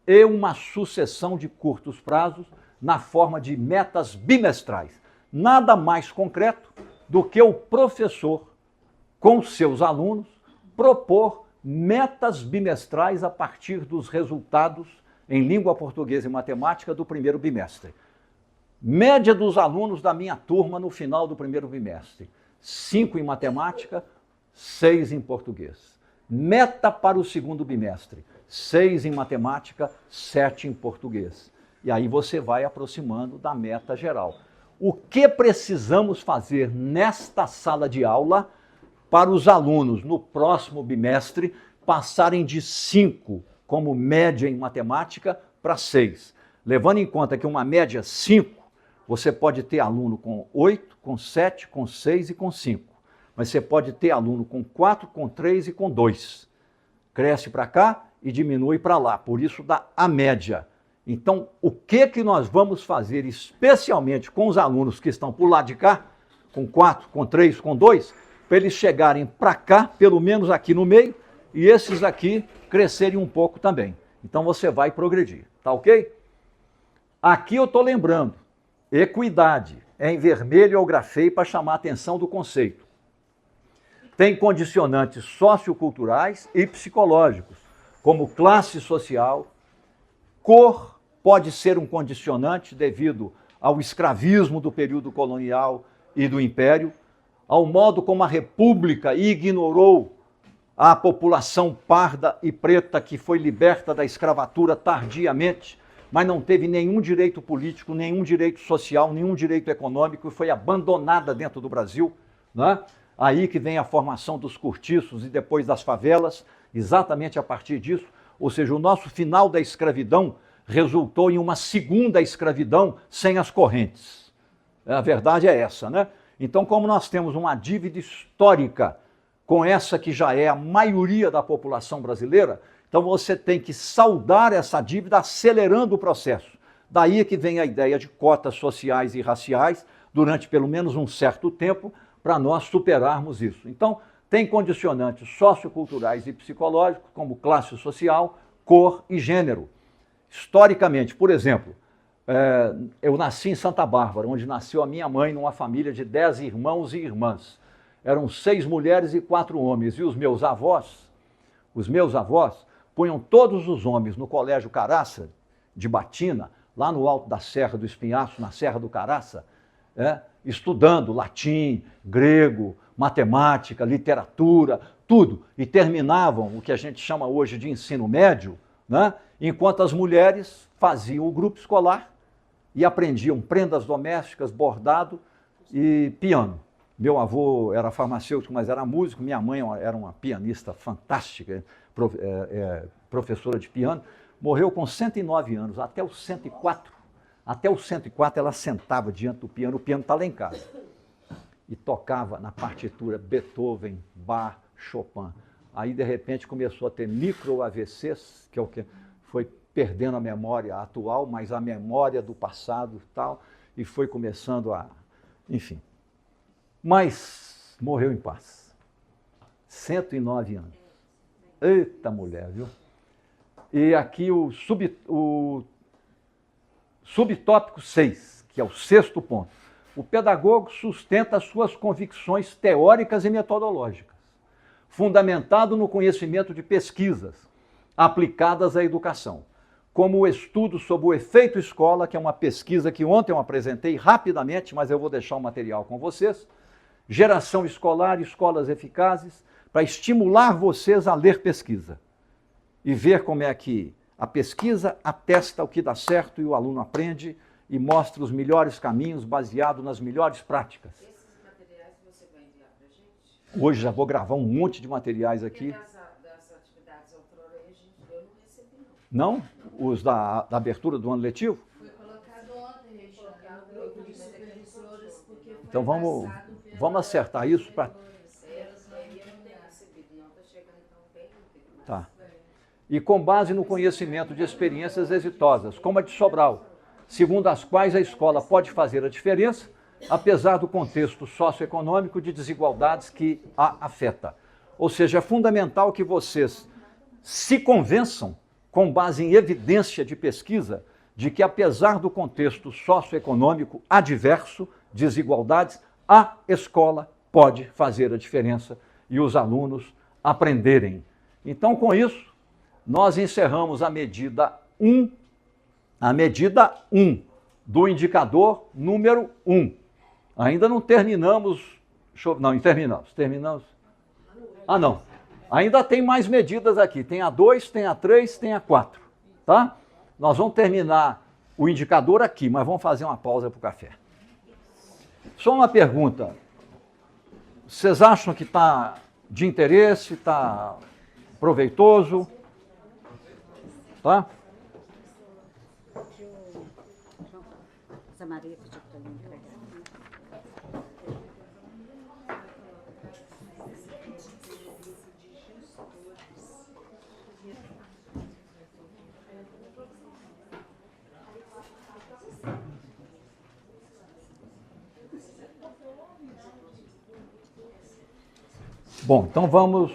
[SPEAKER 2] e uma sucessão de curtos prazos na forma de metas bimestrais. Nada mais concreto do que o professor, com seus alunos, propor metas bimestrais a partir dos resultados em língua portuguesa e matemática do primeiro bimestre. Média dos alunos da minha turma no final do primeiro bimestre: 5 em matemática, 6 em português. Meta para o segundo bimestre: 6 em matemática, 7 em português. E aí você vai aproximando da meta geral. O que precisamos fazer nesta sala de aula para os alunos, no próximo bimestre, passarem de 5 como média em matemática para 6? Levando em conta que uma média 5, você pode ter aluno com 8, com 7, com 6 e com 5. Mas você pode ter aluno com 4, com 3 e com 2. Cresce para cá e diminui para lá, por isso dá a média. Então, o que nós vamos fazer, especialmente com os alunos que estão por lado de cá, com 4, com 3, com 2, para eles chegarem para cá, pelo menos aqui no meio, e esses aqui crescerem um pouco também. Então você vai progredir, tá ok? Aqui eu estou lembrando, equidade, em vermelho eu grafei para chamar a atenção do conceito. Tem condicionantes socioculturais e psicológicos, como classe social, cor pode ser um condicionante devido ao escravismo do período colonial e do império, ao modo como a República ignorou a população parda e preta que foi liberta da escravatura tardiamente, mas não teve nenhum direito político, nenhum direito social, nenhum direito econômico e foi abandonada dentro do Brasil, né? Aí que vem a formação dos cortiços e depois das favelas, exatamente a partir disso. Ou seja, o nosso final da escravidão resultou em uma segunda escravidão sem as correntes. A verdade é essa, né? Então, como nós temos uma dívida histórica com essa que já é a maioria da população brasileira, então você tem que saldar essa dívida acelerando o processo. Daí que vem a ideia de cotas sociais e raciais durante pelo menos um certo tempo para nós superarmos isso. Então, tem condicionantes socioculturais e psicológicos, como classe social, cor e gênero. Historicamente, por exemplo, Eu nasci em Santa Bárbara, onde nasceu a minha mãe, numa família de 10 irmãos e irmãs. Eram 6 mulheres e 4 homens. E os meus avós punham todos os homens no Colégio Caraça, de Batina, lá no alto da Serra do Espinhaço, na Serra do Caraça, estudando latim, grego, matemática, literatura, tudo. E terminavam o que a gente chama hoje de ensino médio, né? Enquanto as mulheres faziam o grupo escolar e aprendiam prendas domésticas, bordado e piano. Meu avô era farmacêutico, mas era músico. Minha mãe era uma pianista fantástica, professora de piano. Morreu com 109 anos, até os 104. Até os 104 ela sentava diante do piano, o piano está lá em casa. E tocava na partitura Beethoven, Bach, Chopin. Aí, de repente, começou a ter micro-AVCs, que é o que foi perdendo a memória atual, mas a memória do passado e tal, e foi começando a... Enfim. Mas morreu em paz. 109 anos. Eita mulher, viu? E aqui o subtópico 6, que é o 6º ponto. O pedagogo sustenta suas convicções teóricas e metodológicas, fundamentado no conhecimento de pesquisas aplicadas à educação, como o estudo sobre o efeito escola, que é uma pesquisa que ontem eu apresentei rapidamente, mas eu vou deixar o material com vocês, geração escolar, escolas eficazes, para estimular vocês a ler pesquisa e ver como é que a pesquisa atesta o que dá certo e o aluno aprende e mostra os melhores caminhos baseado nas melhores práticas.
[SPEAKER 5] Esses materiais você vai enviar para a gente?
[SPEAKER 2] Hoje já vou gravar um monte de materiais aqui.
[SPEAKER 5] Das atividades outrora aí, eu não recebi, não.
[SPEAKER 2] Não? Os da abertura do ano letivo?
[SPEAKER 6] Foi colocado ontem, Regiane, no grupo de supervisores, porque foi
[SPEAKER 2] Então vamos acertar isso para... Tá. E com base no conhecimento de experiências exitosas, como a de Sobral, segundo as quais a escola pode fazer a diferença, apesar do contexto socioeconômico de desigualdades que a afeta. Ou seja, é fundamental que vocês se convençam, com base em evidência de pesquisa, de que apesar do contexto socioeconômico adverso, desigualdades, a escola pode fazer a diferença e os alunos aprenderem. Então, com isso, nós encerramos a medida 1 do indicador número 1. Ainda não terminamos. Terminamos. Ah, não. Ainda tem mais medidas aqui. Tem a 2, tem a 3, tem a 4. Tá? Nós vamos terminar o indicador aqui, mas vamos fazer uma pausa para o café. Só uma pergunta. Vocês acham que está de interesse, está proveitoso? Tá?
[SPEAKER 1] A Maria pediu para ele entregar.
[SPEAKER 2] Bom, então vamos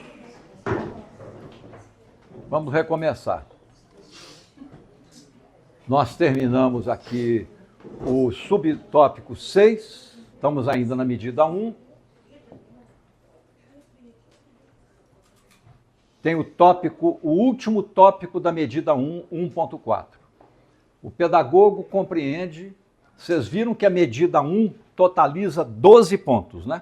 [SPEAKER 2] recomeçar. Nós terminamos aqui o subtópico 6, estamos ainda na medida 1. Tem o último tópico da medida 1, 1.4. O pedagogo compreende, vocês viram que a medida 1 totaliza 12 pontos, né?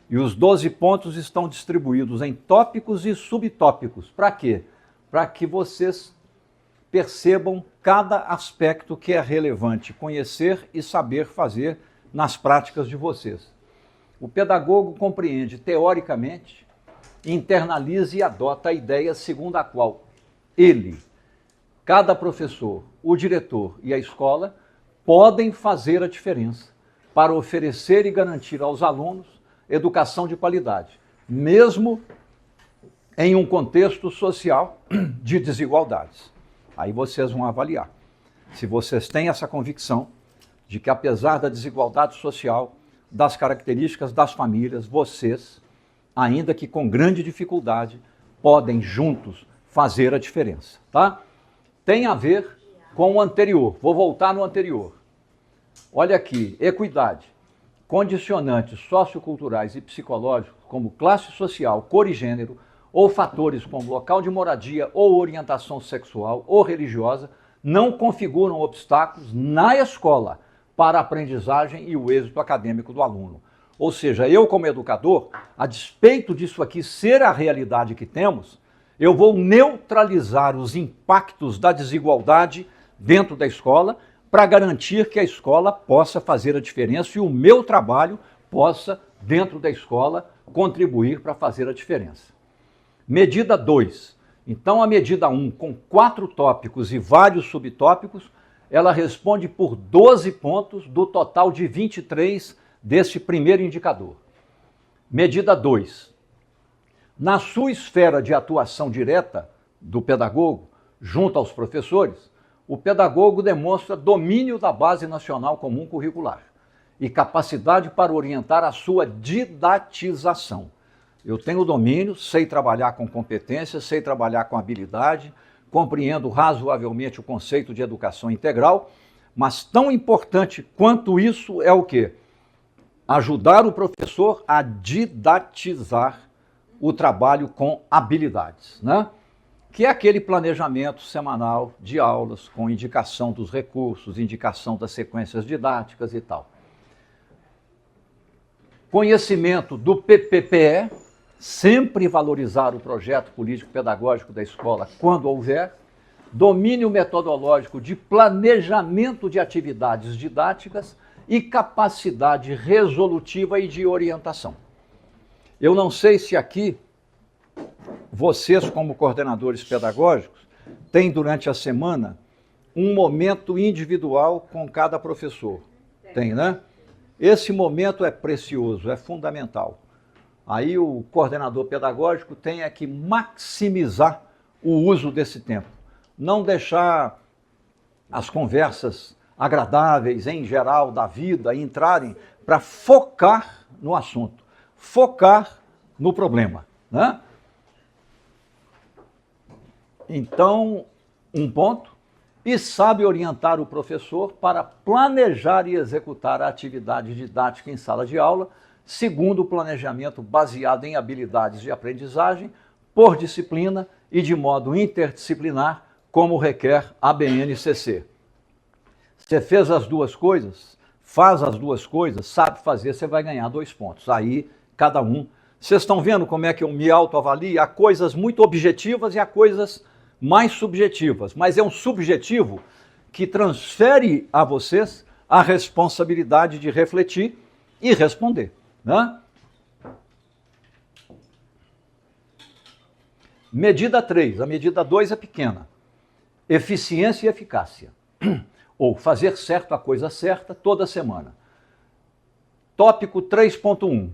[SPEAKER 2] E os 12 pontos estão distribuídos em tópicos e subtópicos. Para quê? Para que vocês percebam cada aspecto que é relevante conhecer e saber fazer nas práticas de vocês. O pedagogo compreende teoricamente, internaliza e adota a ideia segundo a qual ele, cada professor, o diretor e a escola podem fazer a diferença para oferecer e garantir aos alunos educação de qualidade, mesmo em um contexto social de desigualdades. Aí vocês vão avaliar se vocês têm essa convicção de que, apesar da desigualdade social, das características das famílias, vocês, ainda que com grande dificuldade, podem juntos fazer a diferença, tá? Tem a ver com o anterior. Vou voltar no anterior. Olha aqui, equidade. Condicionantes socioculturais e psicológicos, como classe social, cor e gênero, ou fatores como local de moradia ou orientação sexual ou religiosa, não configuram obstáculos na escola para a aprendizagem e o êxito acadêmico do aluno. Ou seja, eu como educador, a despeito disso aqui ser a realidade que temos, eu vou neutralizar os impactos da desigualdade dentro da escola para garantir que a escola possa fazer a diferença e o meu trabalho possa, dentro da escola, contribuir para fazer a diferença. Medida 2. Então, a medida 1, com 4 tópicos e vários subtópicos, ela responde por 12 pontos do total de 23 desse primeiro indicador. Medida 2. Na sua esfera de atuação direta do pedagogo, junto aos professores, o pedagogo demonstra domínio da Base Nacional Comum Curricular e capacidade para orientar a sua didatização. Eu tenho domínio, sei trabalhar com competência, sei trabalhar com habilidade, compreendo razoavelmente o conceito de educação integral, mas tão importante quanto isso é o quê? Ajudar o professor a didatizar o trabalho com habilidades, né? Que é aquele planejamento semanal de aulas com indicação dos recursos, indicação das sequências didáticas e tal. Conhecimento do PPPE, sempre valorizar o projeto político-pedagógico da escola quando houver, domínio metodológico de planejamento de atividades didáticas e capacidade resolutiva e de orientação. Eu não sei se aqui, vocês como coordenadores pedagógicos, têm durante a semana um momento individual com cada professor. Tem, né? Esse momento é precioso, é fundamental. Aí o coordenador pedagógico tem que maximizar o uso desse tempo. Não deixar as conversas agradáveis, em geral, da vida entrarem para focar no assunto, focar no problema, né? Então, um ponto, e sabe orientar o professor para planejar e executar a atividade didática em sala de aula, segundo o planejamento baseado em habilidades de aprendizagem, por disciplina e de modo interdisciplinar, como requer a BNCC. Você fez as duas coisas, faz as duas coisas, sabe fazer, você vai ganhar 2 pontos. Aí, cada um. Vocês estão vendo como é que eu me autoavalio? Há coisas muito objetivas e há coisas mais subjetivas, mas é um subjetivo que transfere a vocês a responsabilidade de refletir e responder, né? Medida 3, a medida 2 é pequena. Eficiência e eficácia. Ou fazer certo a coisa certa toda semana. Tópico 3.1.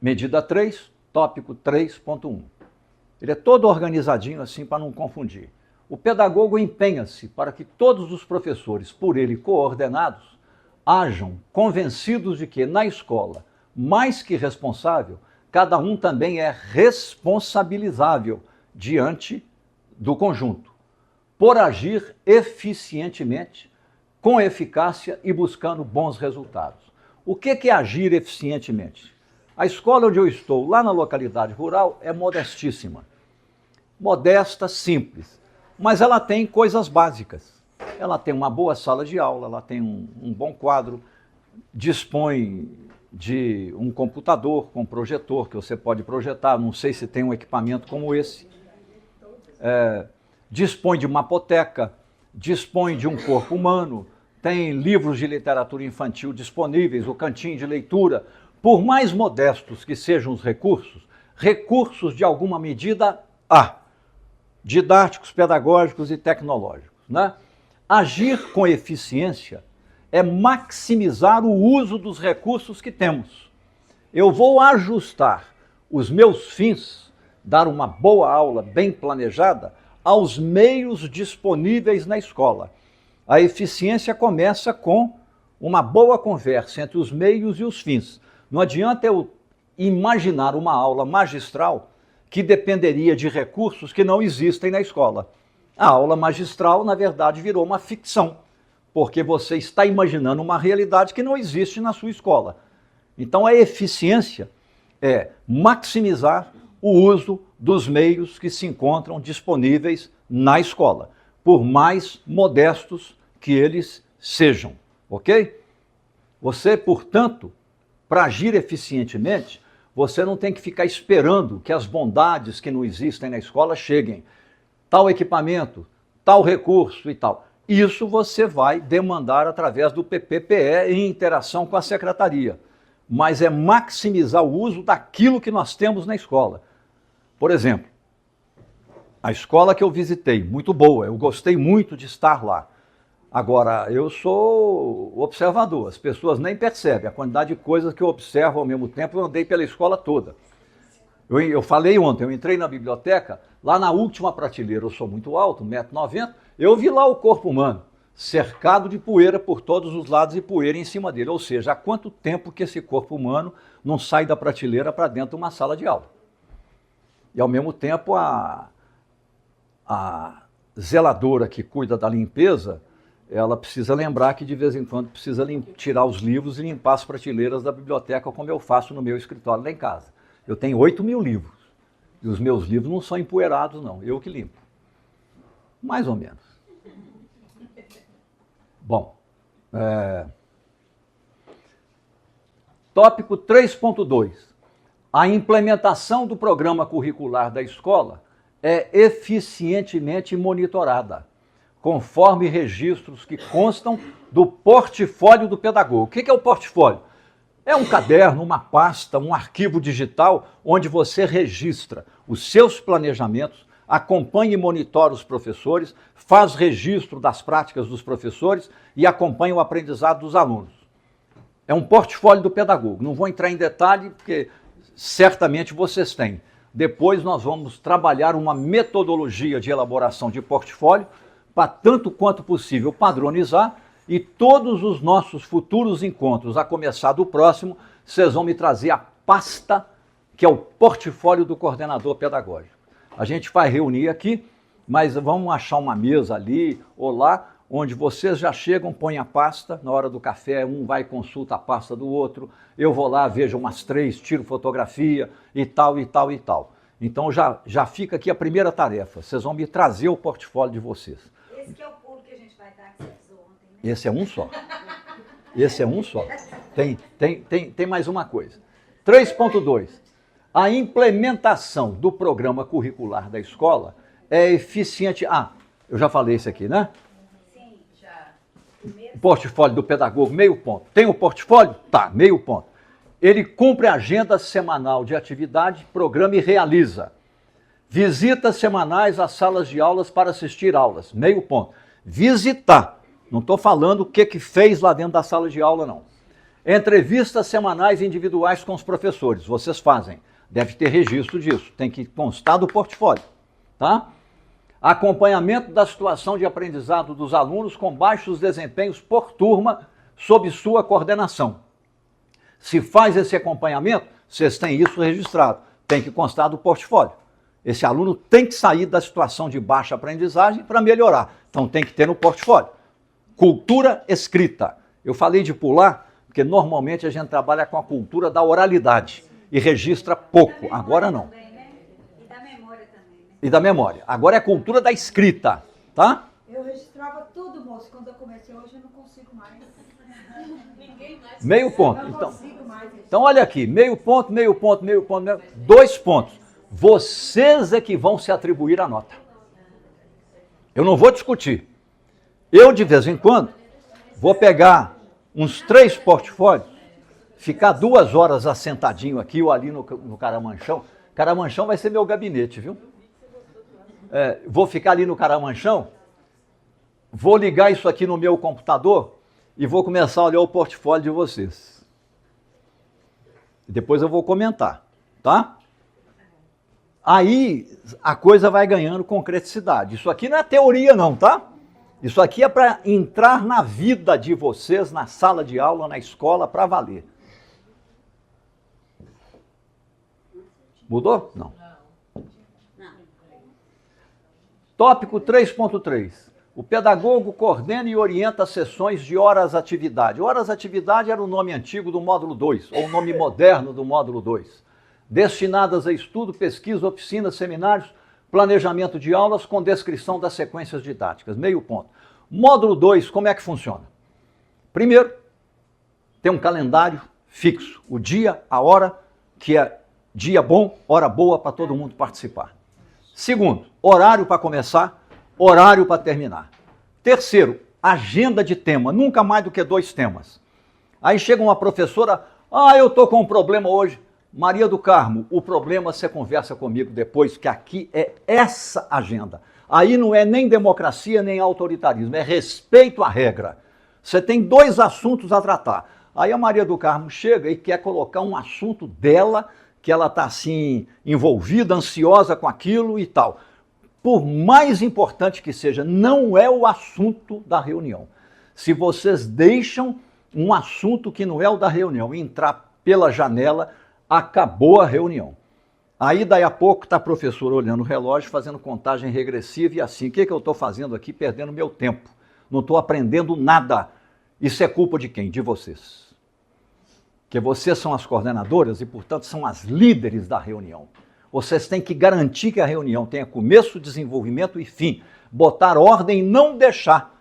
[SPEAKER 2] Medida 3, tópico 3.1. Ele é todo organizadinho assim para não confundir. O pedagogo empenha-se para que todos os professores, por ele coordenados, hajam convencidos de que na escola, mais que responsável, cada um também é responsabilizável diante do conjunto, por agir eficientemente, com eficácia e buscando bons resultados. O que é agir eficientemente? A escola onde eu estou, lá na localidade rural, é modestíssima. Modesta, simples, mas ela tem coisas básicas. Ela tem uma boa sala de aula, ela tem um bom quadro, dispõe de um computador com projetor que você pode projetar, não sei se tem um equipamento como esse. Dispõe de mapoteca, dispõe de um corpo humano, tem livros de literatura infantil disponíveis, o cantinho de leitura. Por mais modestos que sejam os recursos, recursos de alguma medida há, didáticos, pedagógicos e tecnológicos, né? Agir com eficiência é maximizar o uso dos recursos que temos. Eu vou ajustar os meus fins, dar uma boa aula bem planejada, aos meios disponíveis na escola. A eficiência começa com uma boa conversa entre os meios e os fins. Não adianta eu imaginar uma aula magistral que dependeria de recursos que não existem na escola. A aula magistral, na verdade, virou uma ficção, porque você está imaginando uma realidade que não existe na sua escola. Então, a eficiência é maximizar o uso dos meios que se encontram disponíveis na escola, por mais modestos que eles sejam, ok? Você, portanto, para agir eficientemente, você não tem que ficar esperando que as bondades que não existem na escola cheguem. Tal equipamento, tal recurso e tal. Isso você vai demandar através do PPPE em interação com a secretaria. Mas é maximizar o uso daquilo que nós temos na escola. Por exemplo, a escola que eu visitei, muito boa, eu gostei muito de estar lá. Agora, eu sou observador, as pessoas nem percebem a quantidade de coisas que eu observo ao mesmo tempo, eu andei pela escola toda. Eu falei ontem, eu entrei na biblioteca, lá na última prateleira, eu sou muito alto, 1,90 m, eu vi lá o corpo humano, cercado de poeira por todos os lados e poeira em cima dele. Ou seja, há quanto tempo que esse corpo humano não sai da prateleira para dentro de uma sala de aula? E ao mesmo tempo a zeladora que cuida da limpeza, ela precisa lembrar que de vez em quando precisa tirar os livros e limpar as prateleiras da biblioteca, como eu faço no meu escritório lá em casa. Eu tenho 8.000 livros. E os meus livros não são empoeirados, não. Eu que limpo. Mais ou menos. Bom. Tópico 3.2. A implementação do programa curricular da escola é eficientemente monitorada, conforme registros que constam do portfólio do pedagogo. O que é o portfólio? É um caderno, uma pasta, um arquivo digital onde você registra os seus planejamentos, acompanha e monitora os professores, faz registro das práticas dos professores e acompanha o aprendizado dos alunos. É um portfólio do pedagogo. Não vou entrar em detalhe porque certamente vocês têm. Depois nós vamos trabalhar uma metodologia de elaboração de portfólio para tanto quanto possível padronizar. E todos os nossos futuros encontros, a começar do próximo, vocês vão me trazer a pasta que é o portfólio do coordenador pedagógico. A gente vai reunir aqui, mas vamos achar uma mesa ali ou lá, onde vocês já chegam, põem a pasta, na hora do café, um vai e consulta a pasta do outro, eu vou lá, vejo umas 3, tiro fotografia e tal, e tal, e tal. Então já fica aqui a primeira tarefa, vocês vão me trazer o portfólio de vocês.
[SPEAKER 1] Esse que é o pulo que a gente vai dar, que você avisou ontem, né?
[SPEAKER 2] Esse é um só. Esse é um só. Tem mais uma coisa. 3.2. A implementação do programa curricular da escola é eficiente. Eu já falei isso aqui, né?
[SPEAKER 1] Sim, já.
[SPEAKER 2] O portfólio do pedagogo, meio ponto. Tem o portfólio? Tá, meio ponto. Ele cumpre a agenda semanal de atividade, programa e realiza. Visitas semanais às salas de aulas para assistir aulas, meio ponto. Visitar. Não estou falando o que fez lá dentro da sala de aula, não. Entrevistas semanais individuais com os professores, vocês fazem. Deve ter registro disso, tem que constar do portfólio, tá? Acompanhamento da situação de aprendizado dos alunos com baixos desempenhos por turma, sob sua coordenação. Se faz esse acompanhamento, vocês têm isso registrado, tem que constar do portfólio. Esse aluno tem que sair da situação de baixa aprendizagem para melhorar, então tem que ter no portfólio. Cultura escrita. Eu falei de pular, porque normalmente a gente trabalha com a cultura da oralidade e registra pouco. Agora não.
[SPEAKER 1] Também, né? E da memória também, né?
[SPEAKER 2] E da memória. Agora é a cultura da escrita, tá?
[SPEAKER 7] Eu registrava tudo, moço. Quando eu comecei hoje, eu não consigo mais.
[SPEAKER 6] Ninguém mais.
[SPEAKER 2] Meio ponto.
[SPEAKER 7] Não consigo mais.
[SPEAKER 2] Então olha aqui, meio ponto, 2 pontos. Vocês é que vão se atribuir a nota. Eu não vou discutir. Eu, de vez em quando, vou pegar uns 3 portfólios, ficar 2 horas assentadinho aqui ou ali no Caramanchão. Caramanchão vai ser meu gabinete, viu? Vou ficar ali no Caramanchão, vou ligar isso aqui no meu computador e vou começar a olhar o portfólio de vocês. Depois eu vou comentar, tá? Aí a coisa vai ganhando concreticidade. Isso aqui não é teoria não, tá? Isso aqui é para entrar na vida de vocês, na sala de aula, na escola, para valer. Mudou? Não. Tópico 3.3. O pedagogo coordena e orienta sessões de horas-atividade. Horas-atividade era o nome antigo do módulo 2, ou o nome moderno do módulo 2. Destinadas a estudo, pesquisa, oficinas, seminários, planejamento de aulas com descrição das sequências didáticas. Meio ponto. Módulo 2, como é que funciona? Primeiro, tem um calendário fixo. O dia, a hora, que é dia bom, hora boa para todo mundo participar. Segundo, horário para começar, horário para terminar. Terceiro, agenda de tema, nunca mais do que 2 temas. Aí chega uma professora, eu estou com um problema hoje. Maria do Carmo, o problema você conversa comigo depois, que aqui é essa agenda. Aí não é nem democracia, nem autoritarismo, é respeito à regra. Você tem 2 assuntos a tratar. Aí a Maria do Carmo chega e quer colocar um assunto dela, que ela está assim, envolvida, ansiosa com aquilo e tal. Por mais importante que seja, não é o assunto da reunião. Se vocês deixam um assunto que não é o da reunião entrar pela janela, acabou a reunião. Aí, daí a pouco, está a professora olhando o relógio, fazendo contagem regressiva e assim, o que eu estou fazendo aqui? Perdendo meu tempo. Não estou aprendendo nada. Isso é culpa de quem? De vocês. Porque vocês são as coordenadoras e, portanto, são as líderes da reunião. Vocês têm que garantir que a reunião tenha começo, desenvolvimento e fim. Botar ordem e não deixar.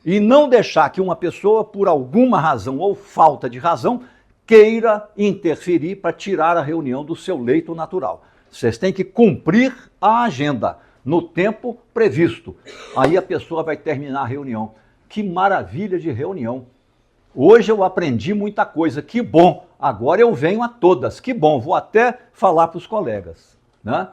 [SPEAKER 2] E não deixar que uma pessoa, por alguma razão ou falta de razão, queira interferir para tirar a reunião do seu leito natural. Vocês têm que cumprir a agenda no tempo previsto. Aí a pessoa vai terminar a reunião. Que maravilha de reunião! Hoje eu aprendi muita coisa, que bom! Agora eu venho a todas, que bom! Vou até falar para os colegas. Né?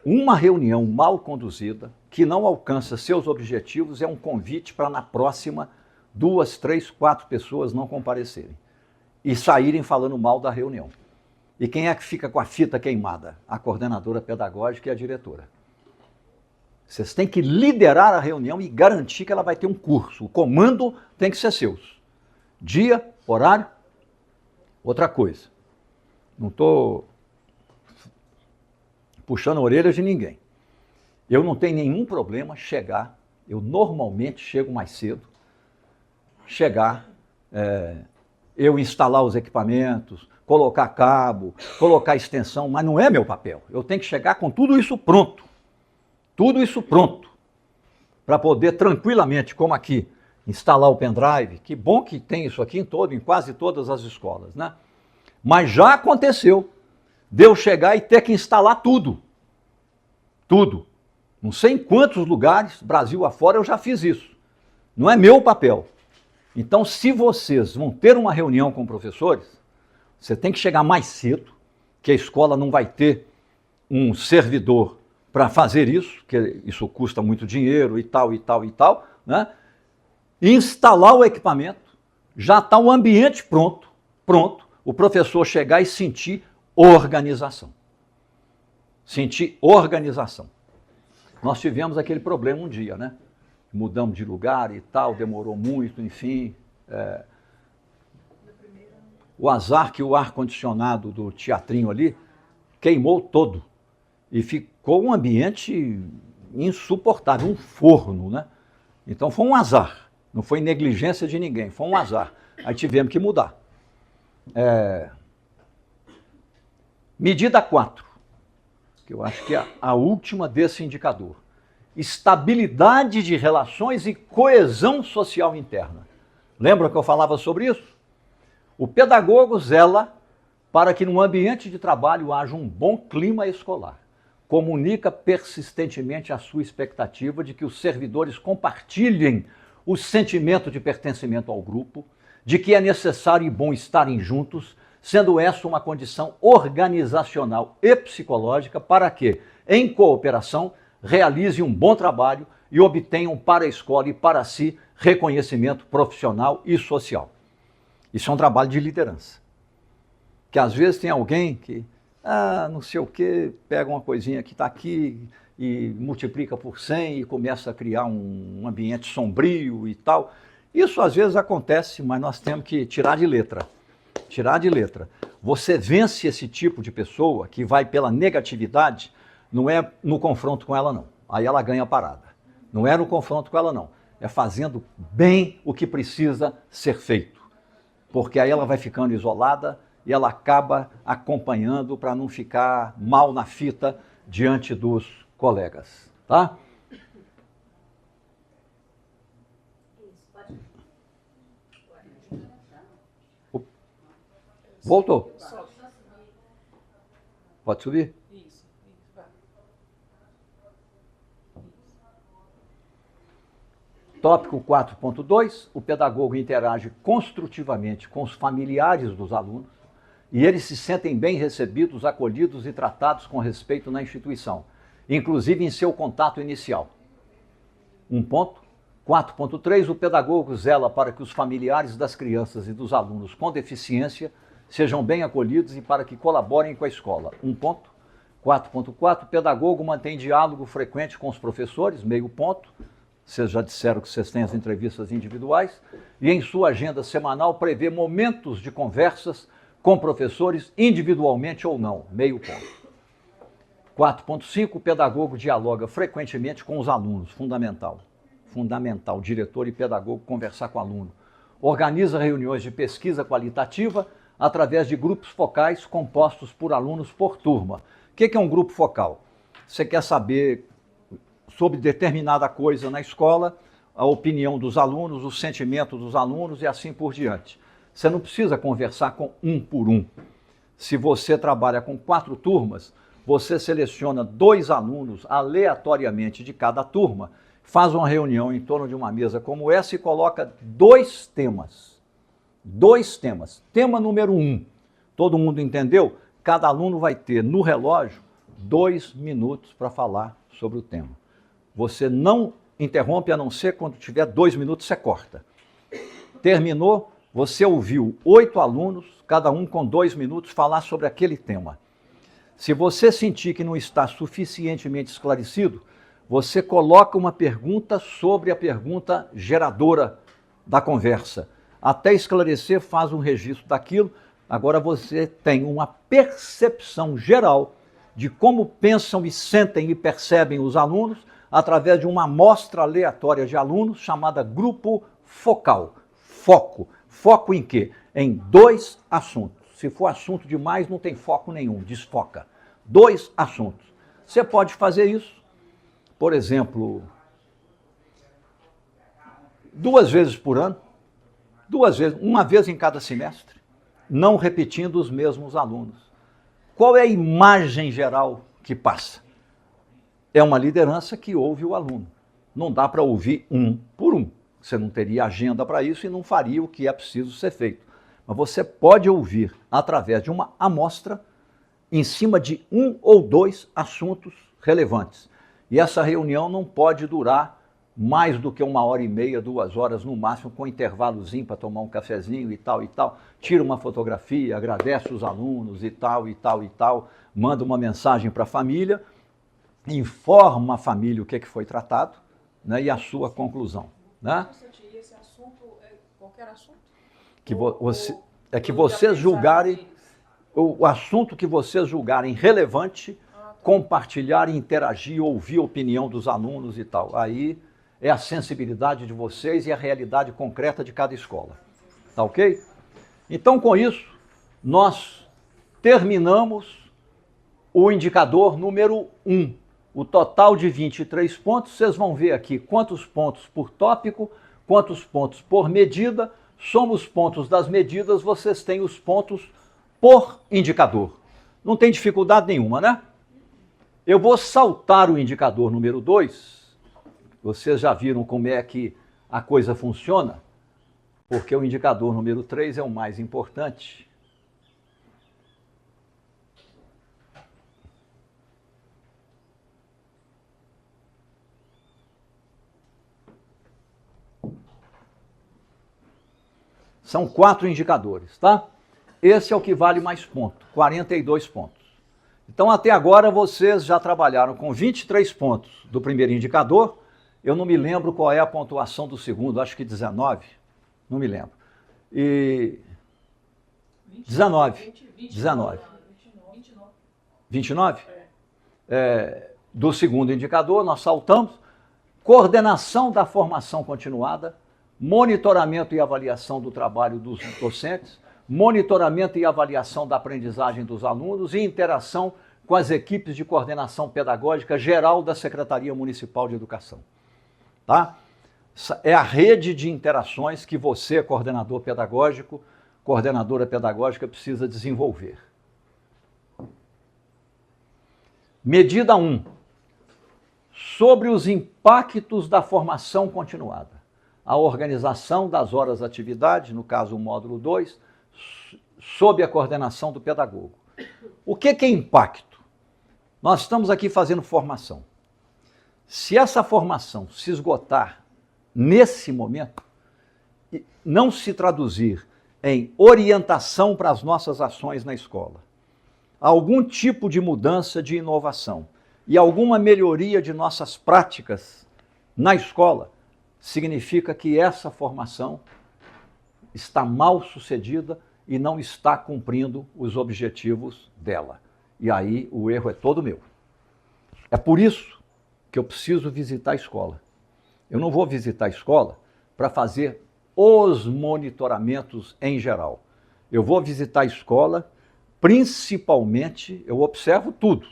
[SPEAKER 2] Uma reunião mal conduzida, que não alcança seus objetivos, é um convite para na próxima 2, 3, 4 pessoas não comparecerem e saírem falando mal da reunião. E quem é que fica com a fita queimada? A coordenadora pedagógica e a diretora. Vocês têm que liderar a reunião e garantir que ela vai ter um curso. O comando tem que ser seus. Dia, horário, outra coisa. Não estou puxando a orelha de ninguém. Eu não tenho nenhum problema chegar, eu normalmente chego mais cedo, eu instalar os equipamentos, colocar cabo, colocar extensão, mas não é meu papel. Eu tenho que chegar com tudo isso pronto. Tudo isso pronto. Para poder tranquilamente, como aqui, instalar o pendrive. Que bom que tem isso aqui em quase todas as escolas, né? Mas já aconteceu de eu chegar e ter que instalar tudo. Tudo. Não sei em quantos lugares, Brasil afora, eu já fiz isso. Não é meu papel. Então, se vocês vão ter uma reunião com professores, você tem que chegar mais cedo, que a escola não vai ter um servidor para fazer isso, que isso custa muito dinheiro e tal, né? Instalar o equipamento, já está o ambiente pronto, o professor chegar e sentir organização. Sentir organização. Nós tivemos aquele problema um dia, né? Mudamos de lugar e tal, demorou muito, enfim. O azar que o ar-condicionado do teatrinho ali queimou todo. E ficou um ambiente insuportável, um forno, né? Então foi um azar, não foi negligência de ninguém, foi um azar. Aí tivemos que mudar. Medida 4, que eu acho que é a última desse indicador. Estabilidade de relações e coesão social interna. Lembra que eu falava sobre isso? O pedagogo zela para que no ambiente de trabalho haja um bom clima escolar. Comunica persistentemente a sua expectativa de que os servidores compartilhem o sentimento de pertencimento ao grupo, de que é necessário e bom estarem juntos, sendo essa uma condição organizacional e psicológica para que, em cooperação, realizem um bom trabalho e obtenham para a escola e para si reconhecimento profissional e social. Isso é um trabalho de liderança. Que às vezes tem alguém que, não sei o quê, pega uma coisinha que está aqui e multiplica por 100 e começa a criar um ambiente sombrio e tal. Isso às vezes acontece, mas nós temos que tirar de letra. Tirar de letra. Você vence esse tipo de pessoa que vai pela negatividade Não é no confronto com ela, não. Aí ela ganha a parada. Não é no confronto com ela, não. É fazendo bem o que precisa ser feito. Porque aí ela vai ficando isolada e ela acaba acompanhando para não ficar mal na fita diante dos colegas. Tá? Voltou? Pode subir?
[SPEAKER 3] Isso, vai.
[SPEAKER 2] Tópico 4.2, o pedagogo interage construtivamente com os familiares dos alunos e eles se sentem bem recebidos, acolhidos e tratados com respeito na instituição, inclusive em seu contato inicial. Um ponto. 4.3, o pedagogo zela para que os familiares das crianças e dos alunos com deficiência sejam bem acolhidos e para que colaborem com a escola. Um ponto. 4.4, o pedagogo mantém diálogo frequente com os professores, meio ponto. Vocês já disseram que vocês têm as entrevistas individuais. E em sua agenda semanal prevê momentos de conversas com professores, individualmente ou não, meio ponto. 4.5, o pedagogo dialoga frequentemente com os alunos, fundamental. Fundamental, diretor e pedagogo conversar com o aluno. Organiza reuniões de pesquisa qualitativa através de grupos focais compostos por alunos por turma. O que é um grupo focal? Você quer saber sobre determinada coisa na escola, a opinião dos alunos, o sentimento dos alunos e assim por diante. Você não precisa conversar com um por um. Se você trabalha com 4 turmas, você seleciona 2 alunos aleatoriamente de cada turma, faz uma reunião em torno de uma mesa como essa e coloca 2 temas. 2 temas. Tema número 1. Todo mundo entendeu? Cada aluno vai ter no relógio 2 minutos para falar sobre o tema. Você não interrompe, a não ser quando tiver 2 minutos, você corta. Terminou, você ouviu 8 alunos, cada um com 2 minutos, falar sobre aquele tema. Se você sentir que não está suficientemente esclarecido, você coloca uma pergunta sobre a pergunta geradora da conversa. Até esclarecer, faz um registro daquilo. Agora você tem uma percepção geral de como pensam e sentem e percebem os alunos através de uma amostra aleatória de alunos chamada grupo focal. Foco. Foco em quê? Em 2 assuntos. Se for assunto demais, não tem foco nenhum, desfoca. 2 assuntos. Você pode fazer isso, por exemplo, 2 vezes por ano, 2 vezes, uma vez em cada semestre, não repetindo os mesmos alunos. Qual é a imagem geral que passa? É uma liderança que ouve o aluno. Não dá para ouvir um por um. Você não teria agenda para isso e não faria o que é preciso ser feito. Mas você pode ouvir através de uma amostra em cima de 1 ou 2 assuntos relevantes. E essa reunião não pode durar mais do que 1h30, 2 horas no máximo, com intervalozinho para tomar um cafezinho e tal e tal. Tira uma fotografia, agradece os alunos e tal e tal e tal, manda uma mensagem para a família, informa a família o que foi tratado, né, e a sua conclusão. Né?
[SPEAKER 3] Esse assunto é qualquer assunto?
[SPEAKER 2] Que vocês julgarem, o assunto que vocês julgarem relevante, compartilhar, interagir, ouvir a opinião dos alunos e tal. Aí é a sensibilidade de vocês e a realidade concreta de cada escola. Tá ok? Então, com isso, nós terminamos o indicador número 1. O total de 23 pontos, vocês vão ver aqui quantos pontos por tópico, quantos pontos por medida, soma os pontos das medidas, vocês têm os pontos por indicador. Não tem dificuldade nenhuma, né? Eu vou saltar o indicador número 2. Vocês já viram como é que a coisa funciona? Porque o indicador número 3 é o mais importante. São 4 indicadores, tá? Esse é o que vale mais ponto, 42 pontos. Então, até agora, vocês já trabalharam com 23 pontos do primeiro indicador. Eu não me lembro qual é a pontuação do segundo, acho que 19, não me lembro. E 19. 29? do segundo indicador, nós saltamos, coordenação da formação continuada, monitoramento e avaliação do trabalho dos docentes, monitoramento e avaliação da aprendizagem dos alunos e interação com as equipes de coordenação pedagógica geral da Secretaria Municipal de Educação. Tá? É a rede de interações que você, coordenador pedagógico, coordenadora pedagógica, precisa desenvolver. Medida 1. Sobre os impactos da formação continuada. A organização das horas de atividade, no caso o módulo 2, sob a coordenação do pedagogo. O que é impacto? Nós estamos aqui fazendo formação. Se essa formação se esgotar nesse momento, não se traduzir em orientação para as nossas ações na escola, algum tipo de mudança de inovação e alguma melhoria de nossas práticas na escola, significa que essa formação está mal sucedida e não está cumprindo os objetivos dela. E aí o erro é todo meu. É por isso que eu preciso visitar a escola. Eu não vou visitar a escola para fazer os monitoramentos em geral. Eu vou visitar a escola, principalmente, eu observo tudo,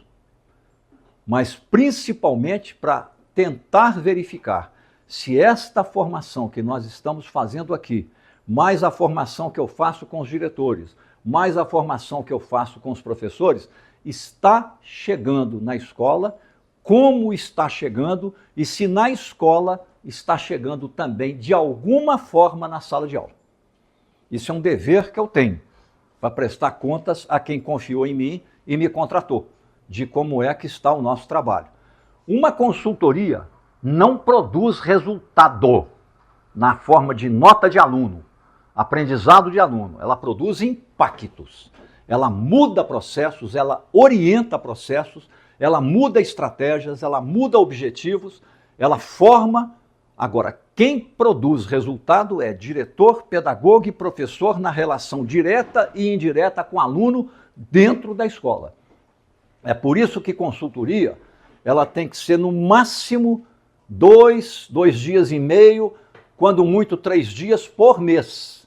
[SPEAKER 2] mas principalmente para tentar verificar se esta formação que nós estamos fazendo aqui, mais a formação que eu faço com os diretores, mais a formação que eu faço com os professores, está chegando na escola, como está chegando e se na escola está chegando também de alguma forma na sala de aula. Isso é um dever que eu tenho, para prestar contas a quem confiou em mim e me contratou, de como é que está o nosso trabalho. Uma consultoria não produz resultado na forma de nota de aluno, aprendizado de aluno. Ela produz impactos. Ela muda processos, ela orienta processos, ela muda estratégias, ela muda objetivos, ela forma. Agora, quem produz resultado é diretor, pedagogo e professor na relação direta e indireta com o aluno dentro da escola. É por isso que consultoria ela tem que ser no máximo 2 dias e meio, quando muito 3 dias por mês,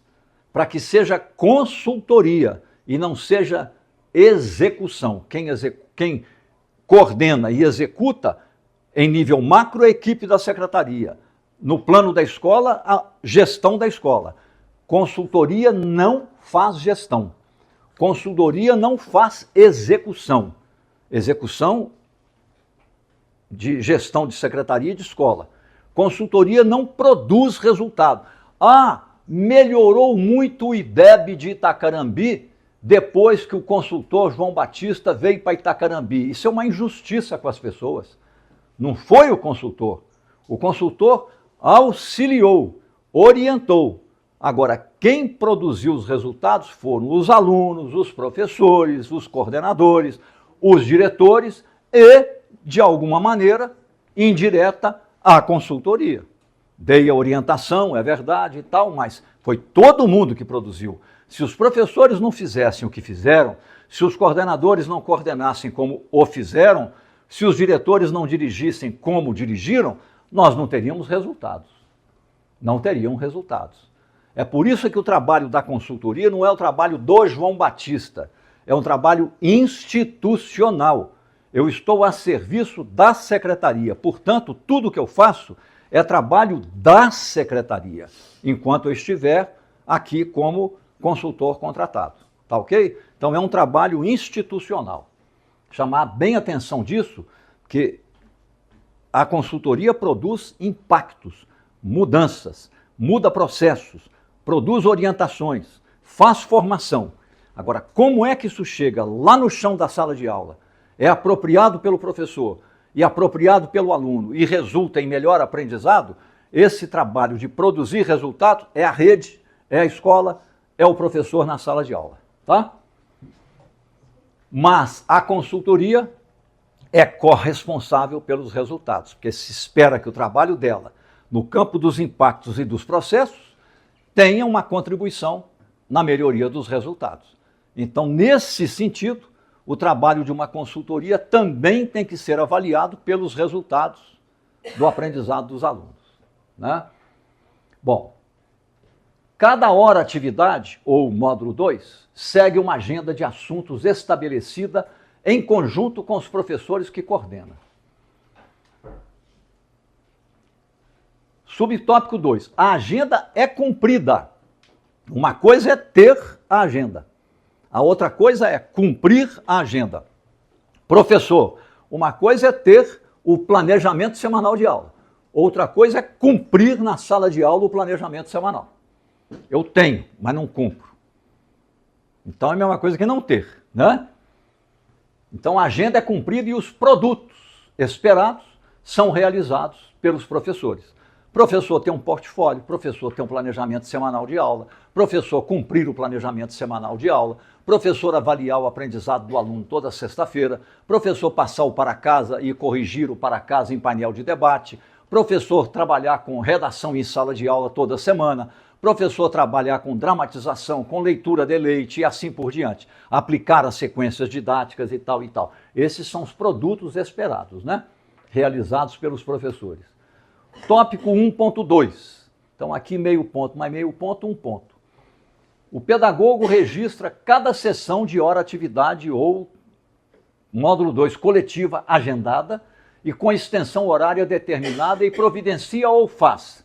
[SPEAKER 2] para que seja consultoria e não seja execução. Quem coordena e executa em nível macro é a equipe da secretaria. No plano da escola, a gestão da escola. Consultoria não faz gestão. Consultoria não faz execução. Execução de gestão de secretaria e de escola. Consultoria não produz resultado. Melhorou muito o IDEB de Itacarambi depois que o consultor João Batista veio para Itacarambi. Isso é uma injustiça com as pessoas. Não foi o consultor. O consultor auxiliou, orientou. Agora, quem produziu os resultados foram os alunos, os professores, os coordenadores, os diretores e, de alguma maneira, indireta, a consultoria. Dei a orientação, é verdade e tal, mas foi todo mundo que produziu. Se os professores não fizessem o que fizeram, se os coordenadores não coordenassem como o fizeram, se os diretores não dirigissem como dirigiram, nós não teríamos resultados. Não teriam resultados. É por isso que o trabalho da consultoria não é o trabalho do João Batista, é um trabalho institucional. Eu estou a serviço da secretaria, portanto, tudo que eu faço é trabalho da secretaria, enquanto eu estiver aqui como consultor contratado. Tá ok? Então é um trabalho institucional. Chamar bem atenção disso, que a consultoria produz impactos, mudanças, muda processos, produz orientações, faz formação. Agora, como é que isso chega lá no chão da sala de aula? É apropriado pelo professor e apropriado pelo aluno e resulta em melhor aprendizado? Esse trabalho de produzir resultado é a rede, é a escola, é o professor na sala de aula, tá? Mas a consultoria é corresponsável pelos resultados, porque se espera que o trabalho dela, no campo dos impactos e dos processos, tenha uma contribuição na melhoria dos resultados. Então, nesse sentido, o trabalho de uma consultoria também tem que ser avaliado pelos resultados do aprendizado dos alunos, né? Bom, cada hora atividade, ou módulo 2, segue uma agenda de assuntos estabelecida em conjunto com os professores que coordenam. Subtópico 2. A agenda é cumprida. Uma coisa é ter a agenda. A outra coisa é cumprir a agenda. Professor, uma coisa é ter o planejamento semanal de aula. Outra coisa é cumprir na sala de aula o planejamento semanal. Eu tenho, mas não cumpro. Então é a mesma coisa que não ter, né? Então a agenda é cumprida e os produtos esperados são realizados pelos professores. Professor tem um portfólio, professor tem um planejamento semanal de aula, professor cumprir o planejamento semanal de aula, professor avaliar o aprendizado do aluno toda sexta-feira, professor passar o para casa e corrigir o para casa em painel de debate, professor trabalhar com redação em sala de aula toda semana, professor trabalhar com dramatização, com leitura de leite e assim por diante, aplicar as sequências didáticas e tal e tal. Esses são os produtos esperados, né? Realizados pelos professores. Tópico 1.2. Então aqui meio ponto, mais meio ponto, um ponto. O pedagogo registra cada sessão de hora atividade ou módulo 2 coletiva agendada e com extensão horária determinada e providencia ou faz.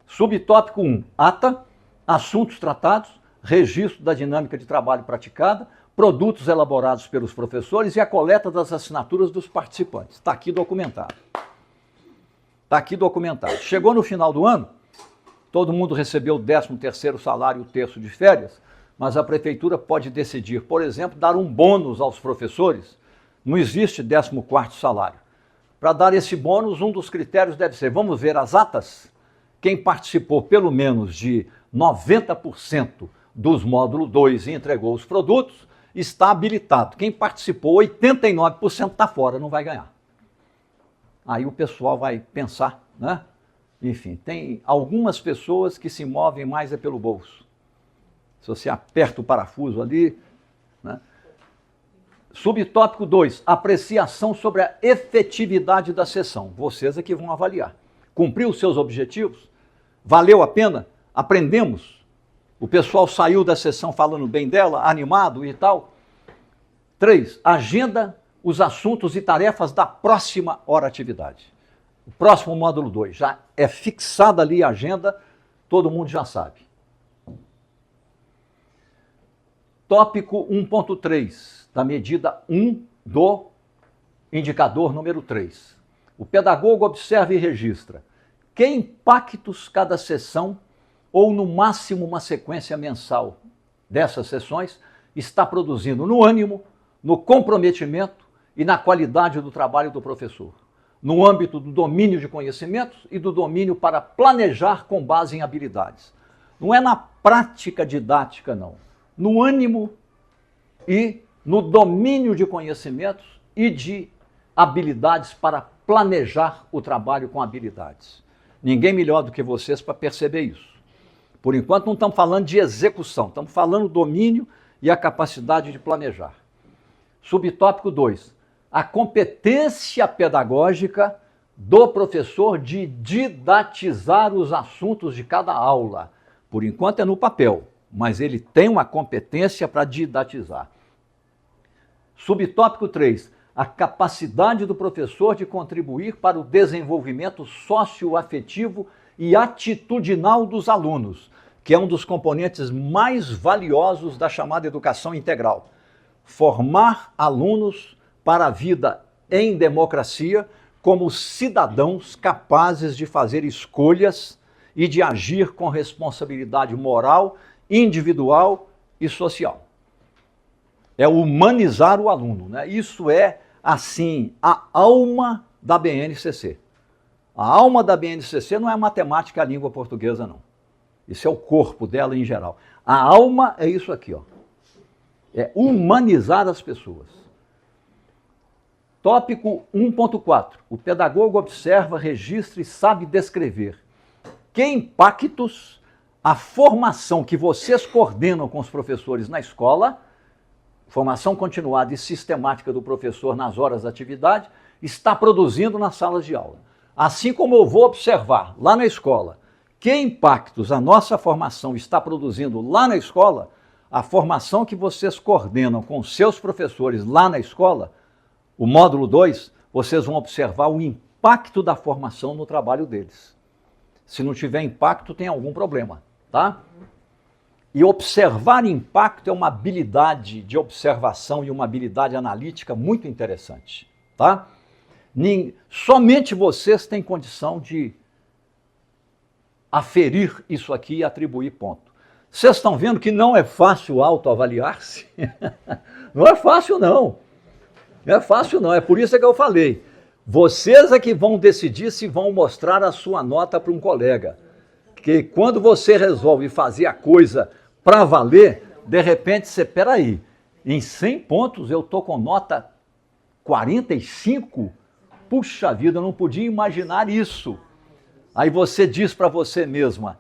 [SPEAKER 2] Subtópico 1. Ata, assuntos tratados, registro da dinâmica de trabalho praticada, produtos elaborados pelos professores e a coleta das assinaturas dos participantes. Está aqui documentado. Está aqui documentado. Chegou no final do ano, todo mundo recebeu o 13º salário e o terço de férias, mas a prefeitura pode decidir, por exemplo, dar um bônus aos professores. Não existe 14º salário. Para dar esse bônus, um dos critérios deve ser, vamos ver as atas? Quem participou pelo menos de 90% dos módulos 2 e entregou os produtos, está habilitado. Quem participou, 89% está fora, não vai ganhar. Aí o pessoal vai pensar, né? Enfim, tem algumas pessoas que se movem mais é pelo bolso. Se você aperta o parafuso ali, né? Subtópico 2, apreciação sobre a efetividade da sessão. Vocês é que vão avaliar. Cumpriu os seus objetivos? Valeu a pena? Aprendemos? O pessoal saiu da sessão falando bem dela, animado e tal? 3, agenda os assuntos e tarefas da próxima hora atividade. O próximo módulo 2, já é fixada ali a agenda, todo mundo já sabe. Tópico 1.3, da medida 1 do indicador número 3. O pedagogo observa e registra que impactos cada sessão, ou no máximo uma sequência mensal dessas sessões, está produzindo no ânimo, no comprometimento e na qualidade do trabalho do professor, no âmbito do domínio de conhecimentos e do domínio para planejar com base em habilidades. Não é na prática didática, não. No ânimo e no domínio de conhecimentos e de habilidades para planejar o trabalho com habilidades. Ninguém melhor do que vocês para perceber isso. Por enquanto não estamos falando de execução, estamos falando do domínio e a capacidade de planejar. Subtópico 2. A competência pedagógica do professor de didatizar os assuntos de cada aula. Por enquanto é no papel, mas ele tem uma competência para didatizar. Subtópico 3. A capacidade do professor de contribuir para o desenvolvimento socioafetivo e atitudinal dos alunos, que é um dos componentes mais valiosos da chamada educação integral. Formar alunos para a vida em democracia como cidadãos capazes de fazer escolhas e de agir com responsabilidade moral, individual e social. É humanizar o aluno, né? Isso é, assim, a alma da BNCC. A alma da BNCC não é a matemática e a língua portuguesa, não. Isso é o corpo dela em geral. A alma é isso aqui, ó. É humanizar as pessoas. Tópico 1.4. O pedagogo observa, registra e sabe descrever que impactos a formação que vocês coordenam com os professores na escola formação continuada e sistemática do professor nas horas da atividade, está produzindo nas salas de aula. Assim como eu vou observar lá na escola que impactos a nossa formação está produzindo lá na escola, a formação que vocês coordenam com seus professores lá na escola, o módulo 2, vocês vão observar o impacto da formação no trabalho deles. Se não tiver impacto, tem algum problema, tá? E observar impacto é uma habilidade de observação e uma habilidade analítica muito interessante, tá? Somente vocês têm condição de aferir isso aqui e atribuir ponto. Vocês estão vendo que não é fácil autoavaliar-se? Não é fácil, não. Não é fácil, não. É por isso que eu falei. Vocês é que vão decidir se vão mostrar a sua nota para um colega. Porque quando você resolve fazer a coisa para valer, de repente você, peraí, em 100 pontos eu estou com nota 45? Puxa vida, eu não podia imaginar isso. Aí você diz para você mesma,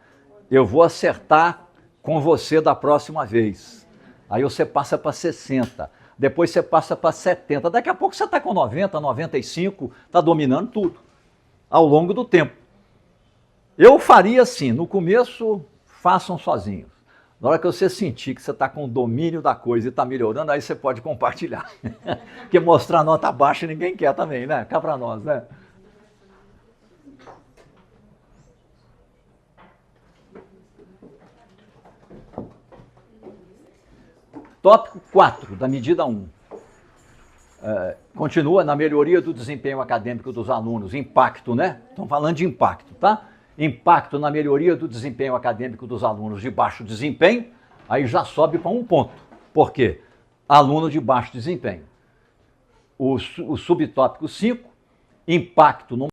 [SPEAKER 2] eu vou acertar com você da próxima vez. Aí você passa para 60, depois você passa para 70, daqui a pouco você está com 90, 95, está dominando tudo, ao longo do tempo. Eu faria assim, no começo, façam sozinhos. Na hora que você sentir que você está com o domínio da coisa e está melhorando, aí você pode compartilhar. Porque mostrar nota baixa ninguém quer também, né? Cá para nós, né? Tópico 4, da medida 1. Continua na melhoria do desempenho acadêmico dos alunos. Impacto, né? Estão falando de impacto, tá? Impacto na melhoria do desempenho acadêmico dos alunos de baixo desempenho, aí já sobe para 1 ponto. Por quê? Aluno de baixo desempenho. O subtópico 5, impacto no